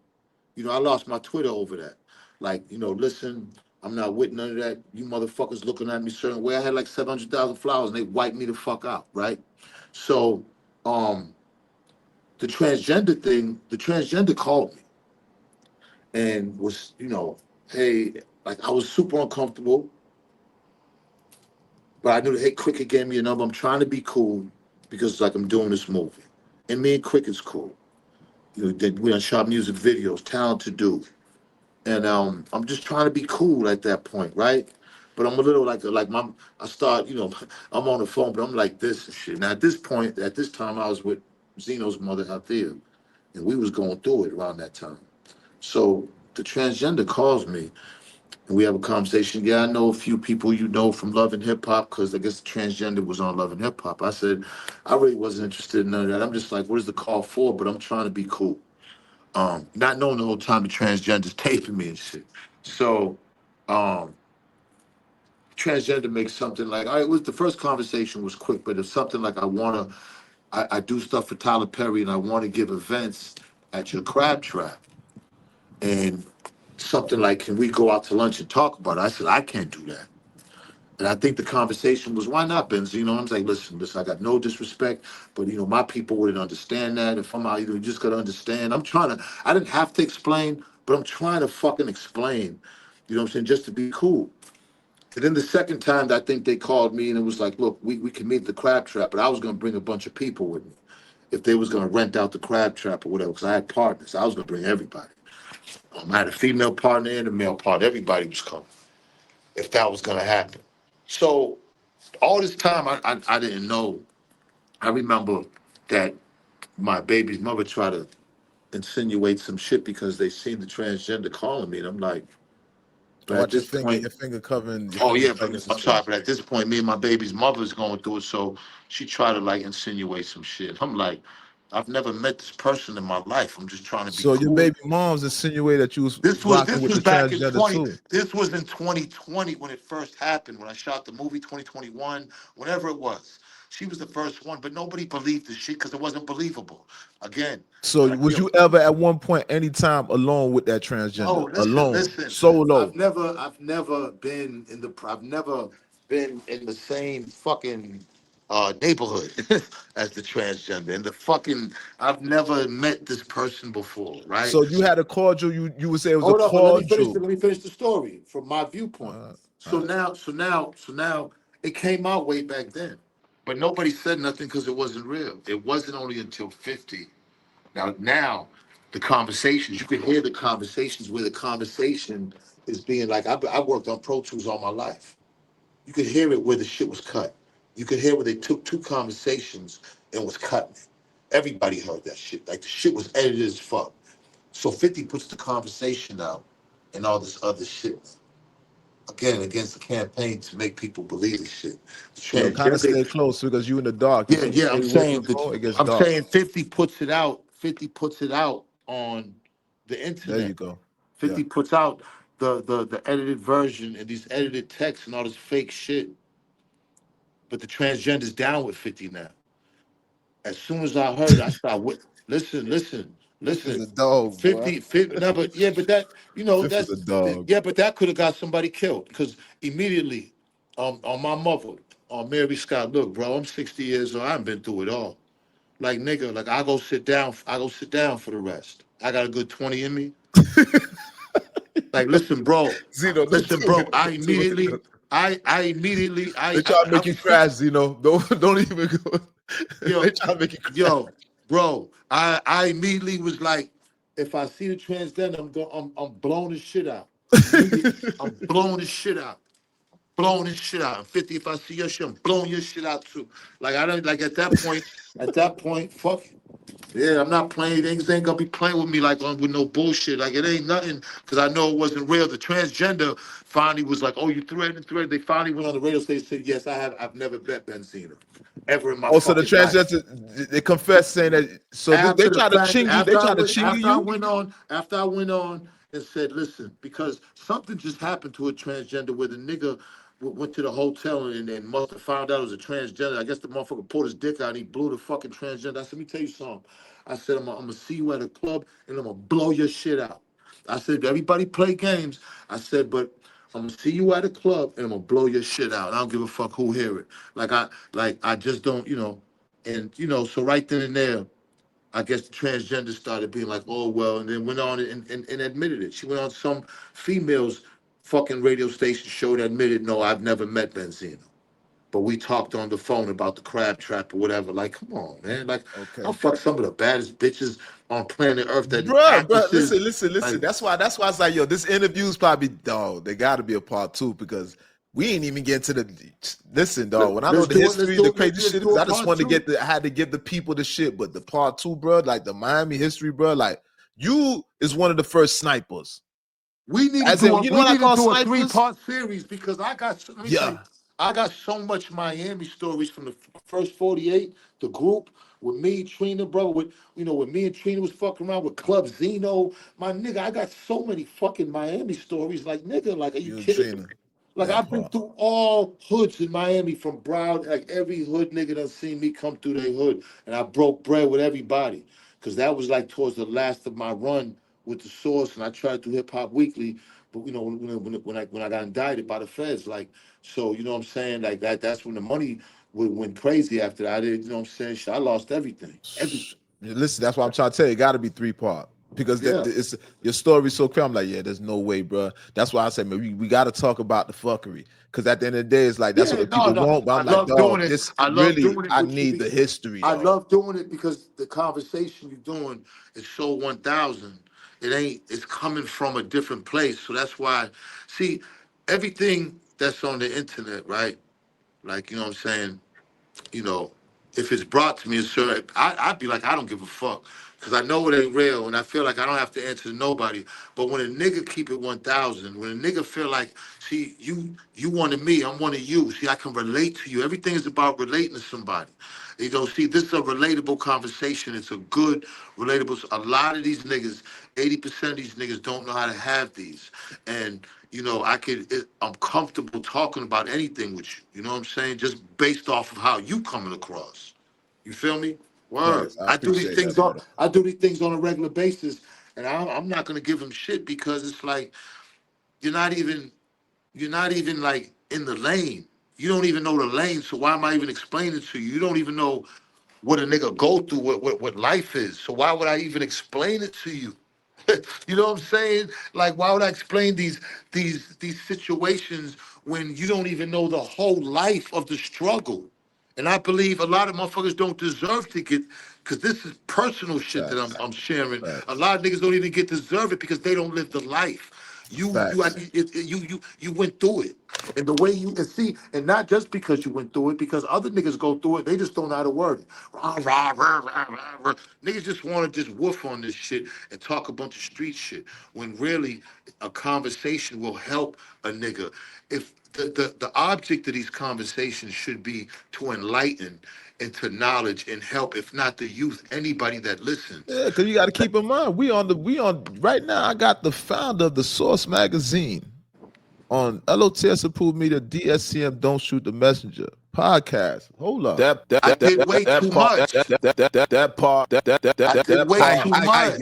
I lost my Twitter over that. Like, listen, I'm not with none of that. You motherfuckers looking at me certain way. I had like 700,000 followers, and they wiped me the fuck out, right? So, the transgender called me and was, hey, like I was super uncomfortable, but I knew that, hey, Cricket gave me a number. I'm trying to be cool because like I'm doing this movie. And me and Cricket's cool. We done shot music videos, talented dude. And I'm just trying to be cool at that point, right? But I'm a little like I start, I'm on the phone, but I'm like this and shit. Now at this time, I was with Zeno's mother out there, and we was going through it around that time. So the transgender calls me, and we have a conversation. Yeah, I know a few people from Love and Hip Hop because I guess the transgender was on Love and Hip Hop. I said I really wasn't interested in none of that. I'm just like, what is the call for? But I'm trying to be cool. Not knowing the whole time the transgender's taping me and shit. So, um, transgender makes something like, all right, the first conversation was quick, but it's something like I do stuff for Tyler Perry and I want to give events at your crab trap. And something like, can we go out to lunch and talk about it? I said, I can't do that. And I think the conversation was, why not, Benz? I was like, listen, I got no disrespect, but my people wouldn't understand that. If I'm out, you just gotta understand. I didn't have to explain, but I'm trying to fucking explain, what I'm saying, just to be cool. And then the second time, I think they called me and it was like, look, we can meet at the crab trap, but I was gonna bring a bunch of people with me. If they was gonna rent out the crab trap or whatever, because I had partners, I was gonna bring everybody. I had a female partner and a male partner. Everybody was coming if that was gonna happen. So all this time, I didn't know. I remember that my baby's mother tried to insinuate some shit because they seen the transgender calling me, and I'm like, but at Watch this point, your finger covering oh yeah, but covering I'm sorry, suspense. but at this point, me and my baby's mother's going through it, so she tried to like insinuate some shit. I'm like, I've never met this person in my life. I'm just trying to be So your cool. baby mom's insinuated that you was This was rocking this with was the back in transgender 20. too. This was in 2020 when it first happened. When I shot the movie 2021, whenever it was, she was the first one, but nobody believed the shit because it wasn't believable. Again, So was you ever at one point, anytime, alone with that no, transgender? listen, Alone, listen. solo. I've never been in the same fucking neighborhood as the transgender. And the fucking, I've never met this person before, right? So you had a cordial. You would say it was a Hold up, but cordial. let me finish the story from my viewpoint. Uh, So now it came out way back then. But nobody said nothing because it wasn't real. It wasn't only until 50 Now, the conversations, you can hear the conversations where the conversation is being like, I worked on Pro Tools all my life. You could hear it where the shit was cut. You could hear where they took two conversations and was cutting it. Everybody heard that shit. Like the shit was edited as fuck. So 50 puts the conversation out and all this other shit. Again, against the campaign to make people believe this shit. Yo, kind of Transgender, stay close because you in the dark. yeah, If you yeah. stay I'm away from saying the that. phone, it gets I'm dark. saying 50 puts it out. 50 puts it out on the There internet. you go. Yeah. 50 puts out the edited version and these edited texts and all this fake shit. But the transgender's down with 50 now. As soon as I heard it, I started with Fifth is listen. a dog, boy. 50, no, but yeah, but that, Fifth is a dog. yeah, but that could have got somebody killed because immediately, on my mother, on Mary Scott, look, bro, I'm 60 years old. I haven't been through it all. Like, nigga, like, I go sit down for the rest. I got a good 20 in me. Like, Zeno, don't listen, do bro, it. Don't do it. I immediately, They try to I make you was sick. crash, Zeno. Don't even go. Yo, They try to make you crash. yo, bro, I immediately was like, if I see the transgender, I'm blowing the shit out. Immediately, I'm blowing the shit out. Blowing this shit out. And 50, if I see your shit, I'm blowing your shit out too. Like I don't like at that point, fuck it. Yeah, I'm not playing. Niggas ain't gonna be playing with me like with no bullshit. Like it ain't nothing because I know it wasn't real. The transgender finally was like, "Oh, you threatened." They finally went on the radio station and said, "Yes, I have. I've never met Benzino ever in my Also, the fucking life." transgender, they confess saying that. So they After the try to fact, ching you. They try to chingy you. after I went on and said, "Listen," because something just happened to a transgender where the nigga went to the hotel and must have found out it was a transgender. I guess the motherfucker pulled his dick out and he blew the fucking transgender. I said, "Let me tell you something." I said, I'm gonna see you at a club and I'm gonna blow your shit out." I said, "Everybody play games." I said, "But I'm gonna see you at a club and I'm gonna blow your shit out. I don't give a fuck who hear it. I just don't, and so right then and there, I guess the transgender started being like, "Oh well," and then went on and admitted it. She went on some female's fucking radio station show that admitted, "No, I've never met Benzino, but we talked on the phone about the crab trap or whatever." Like, come on, man. Like, I'll Okay. fuck some of the baddest bitches on planet Earth that Bruh, actresses. listen. Like, That's why it's like, yo, this interview's probably, dog. They got to be a part two because we ain't even get to the. Listen, dog. When I know the history, the crazy shit, do because a I just part wanted to two. I had to give the people the shit. But the part two, bro, like the Miami history, bro, like you is one of the first snipers. As in, you know We what I need to call do a snipers? 3-part series because let me tell you, Yeah, I got so much Miami stories from the first 48, the group with me, Trina, bro, with me and Trina was fucking around with Club Zeno. My nigga, I got so many fucking Miami stories. Like, nigga, like, are you you and kidding me? Trina, Like that I've been part. through all hoods in Miami from Brown, like every hood nigga done seen me come through their hood. And I broke bread with everybody. Cause that was like towards the last of my run with the source. And I tried to do Hip Hop Weekly, but when I got indicted by the feds, like, so you know what I'm saying? Like that's when the money went crazy after that. You know what I'm saying? Shit, I lost everything. Everything. Listen, that's why I'm trying to tell you. It got to be 3 part because Yeah. it's your story's so clear. I'm like, yeah, there's no way, bro. That's why I said, man, we got to talk about the fuckery because at the end of the day, it's like that's what Yeah, the no, people no. want. But I I'm like, love doing dog, it. this I love really, doing it I with you. need the history, I dog. love doing it because the conversation you're doing is so 1,000. It's coming from a different place. So that's why, see, everything that's on the internet, right? Like, you know what I'm saying? you know, if it's brought to me, I'd be like, I don't give a fuck. Because I know it ain't real, and I feel like I don't have to answer to nobody. But when a nigga keep it 1,000, when a nigga feel like, see, you one of me, I'm one of you. See, I can relate to you. Everything is about relating to somebody. See, this is a relatable conversation. It's a good, relatable. A lot of these niggas, 80% of these niggas don't know how to have these. And I'm comfortable talking about anything with you. You know what I'm saying? Just based off of how you coming across. You feel me? Word. Facts. I appreciate that, brother. I do these things on a regular basis, and I'm not gonna give them shit because it's like you're not even like in the lane. You don't even know the lane, so why am I even explaining to you? You don't even know what a nigga go through, what life is. So why would I even explain it to you? You know what I'm saying? Like, why would I explain these situations when you don't even know the whole life of the struggle? And I believe a lot of motherfuckers don't deserve to get because this is personal shit that Facts. I'm sharing. A Facts. lot of niggas don't even get to deserve it because they don't live the life. Facts. You went through it, and the way you and see, and not just because you went through it, because other niggas go through it, they just don't know how to word it. Rah, rah, rah, rah, rah, rah. Niggas just want to just woof on this shit and talk a bunch of street shit when really a conversation will help a nigga. If the object of these conversations should be to enlighten and to knowledge and help, if not the youth, anybody that listens. Yeah, because you got to keep in mind, we on right now. I got the founder of the Source magazine on L.O.T.S approved me, the DSTM Don't Shoot the Messenger podcast. Hold up. I did way too much. That part, I did way too much.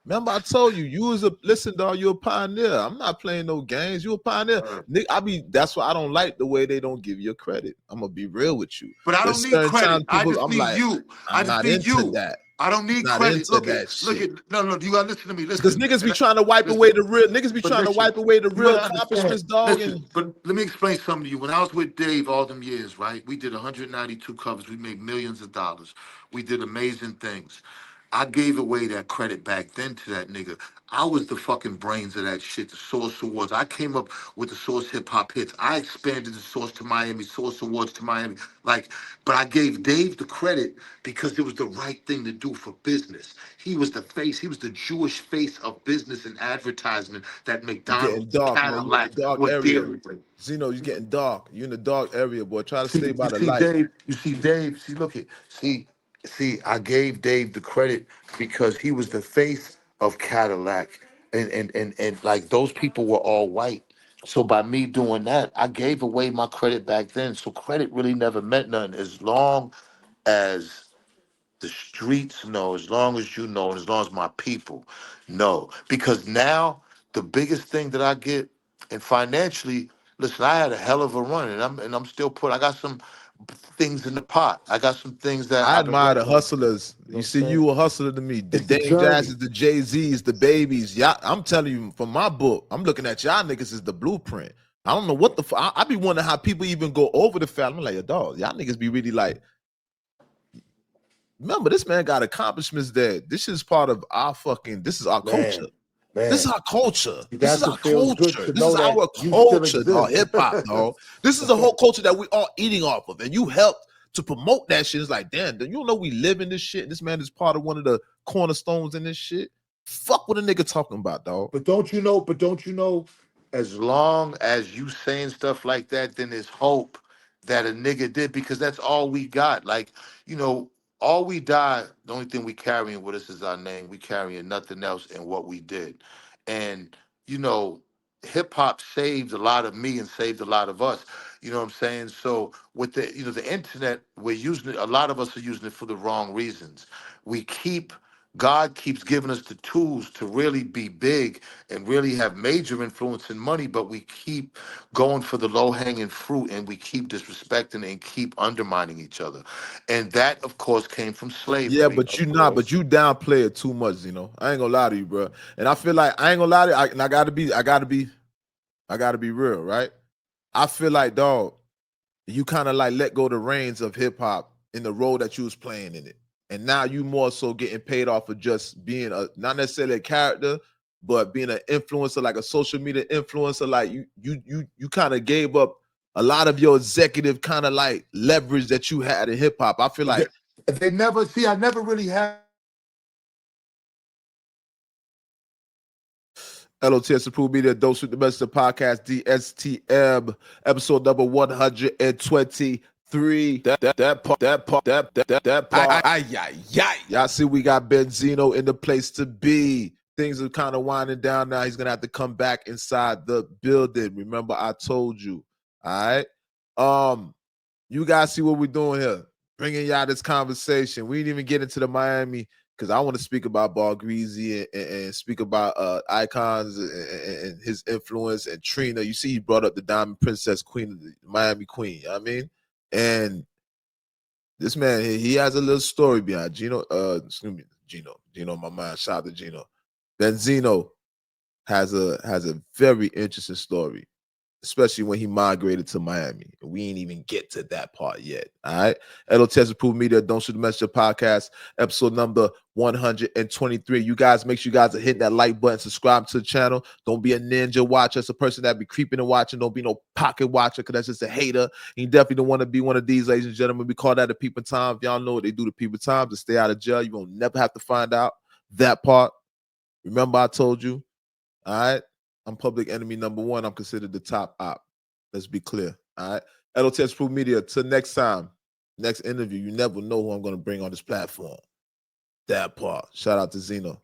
Remember, I told you, you was a listen, dog. You a pioneer. I'm not playing no games. You a pioneer. Nick, that's why I don't like the way they don't give you credit. I'm gonna be real with you. But I don't need credit. I just I'm need like, you. I I'm just not need into you. that. I don't need Not credit. into Look that at, shit. no, you gotta listen to me. Listen. Because niggas be trying to wipe listen. away the real. Niggas be But trying to listen, wipe away the you real gotta accomplishments, understand. dog. Listen, but let me explain something to you. When I was with Dave all them years, right? We did 192 covers. We made millions of dollars. We did amazing things. I gave away that credit back then to that nigga. I was the fucking brains of that shit, the Source Awards. I came up with the Source Hip Hop Hits. I expanded the Source to Miami, Source Awards to Miami. Like, but I gave Dave the credit because it was the right thing to do for business. He was the face, he was the Jewish face of business and advertisement that You getting McDonald's, dark, man. You in the Cadillac dark was area. dealing with. Zeno, you getting dark. You in the dark area, boy. Try to stay by You the see light. Dave, look at, I gave Dave the credit because he was the face of Cadillac. And like those people were all white. So by me doing that, I gave away my credit back then. So credit really never meant nothing as long as the streets know, as long as you know, and as long as my people know. Because now the biggest thing that I get, and financially, listen, I had a hell of a run, and I'm still I got some things in the pot. I got some things that I I've been admire the working on. hustlers. You know You what I'm see, saying? you a hustler to me. The It's the Dame journey. Jasses, the Jay-Z's, the Babies. Yeah, I'm telling you from my book, I'm looking at y'all niggas as the blueprint. I don't know what the fuck. I be wondering how people even go over the fact. I'm like, yo, dog, y'all niggas be really like, remember, this man got accomplishments that this is part of our fucking, this is our culture. This is our culture. This is That's our what feels good culture. to This know is that our you still culture, dog. exist. Hip hop, dog. This is the whole culture that we all eating off of. And you helped to promote that shit. It's like, damn, you don't know we live in this shit. This man is part of one of the cornerstones in this shit. Fuck what a nigga talking about, dog. But don't you know? As long as you saying stuff like that, then there's hope that a nigga did because that's all we got. Like, all we die, the only thing we carrying with us is our name. We carrying nothing else in what we did. And, you know, hip hop saved a lot of me and saved a lot of us. You know what I'm saying? So with the internet, we're using it, a lot of us are using it for the wrong reasons. We keep God keeps giving us the tools to really be big and really have major influence and money, but we keep going for the low hanging fruit and we keep disrespecting and keep undermining each other. And that, of course, came from Yeah, slavery. but you not, but you downplay it too much, you know. I ain't gonna lie to you, bro. And I feel like I ain't gonna lie to you, and I gotta be real, right? I feel like, dog, you kind of like let go the reins of hip hop in the role that you was playing in it. And now you more so getting paid off of just being not necessarily a character, but being an influencer, like a social media influencer. Like you kind of gave up a lot of your executive kind of like leverage that you had in hip hop. I feel like I never really had. L.O.T.S approved media, Dose with the Best of Podcast, DSTM, episode number 123. That part. Y'all see we got Benzino in the place to be. Things are kind of winding down now. He's gonna have to come back inside the building. Remember, I told you. All right. You guys see what we're doing here. Bringing y'all this conversation. We didn't even get into the Miami because I want to speak about Ball Greasy and speak about Icons and his influence and Trina. You see, he brought up the Diamond Princess Queen, the Miami Queen. You know what I mean? And this man, he has a little story behind Gino. Excuse me, Gino, my mind. Shout out to Gino. Benzino has a very interesting story. especially when he migrated to Miami. We ain't even get to that part yet. All right. L.O.T.S Approved Media, Don't Shoot the Messenger podcast, episode number 123. You guys, make sure you guys are hitting that like button, subscribe to the channel. Don't be a ninja watcher. It's a person that be creeping and watching. Don't be no pocket watcher, because that's just a hater. You definitely don't want to be one of these, ladies and gentlemen. We call that a peeping time. If y'all know what they do to people time to stay out of jail, you won't never have to find out that part. Remember, I told you. All right. I'm public enemy number one. I'm considered the top op. Let's be clear. All right. L.O.T.S Proof Media. Till next time, next interview, you never know who I'm going to bring on this platform. That part. Shout out to Zeno.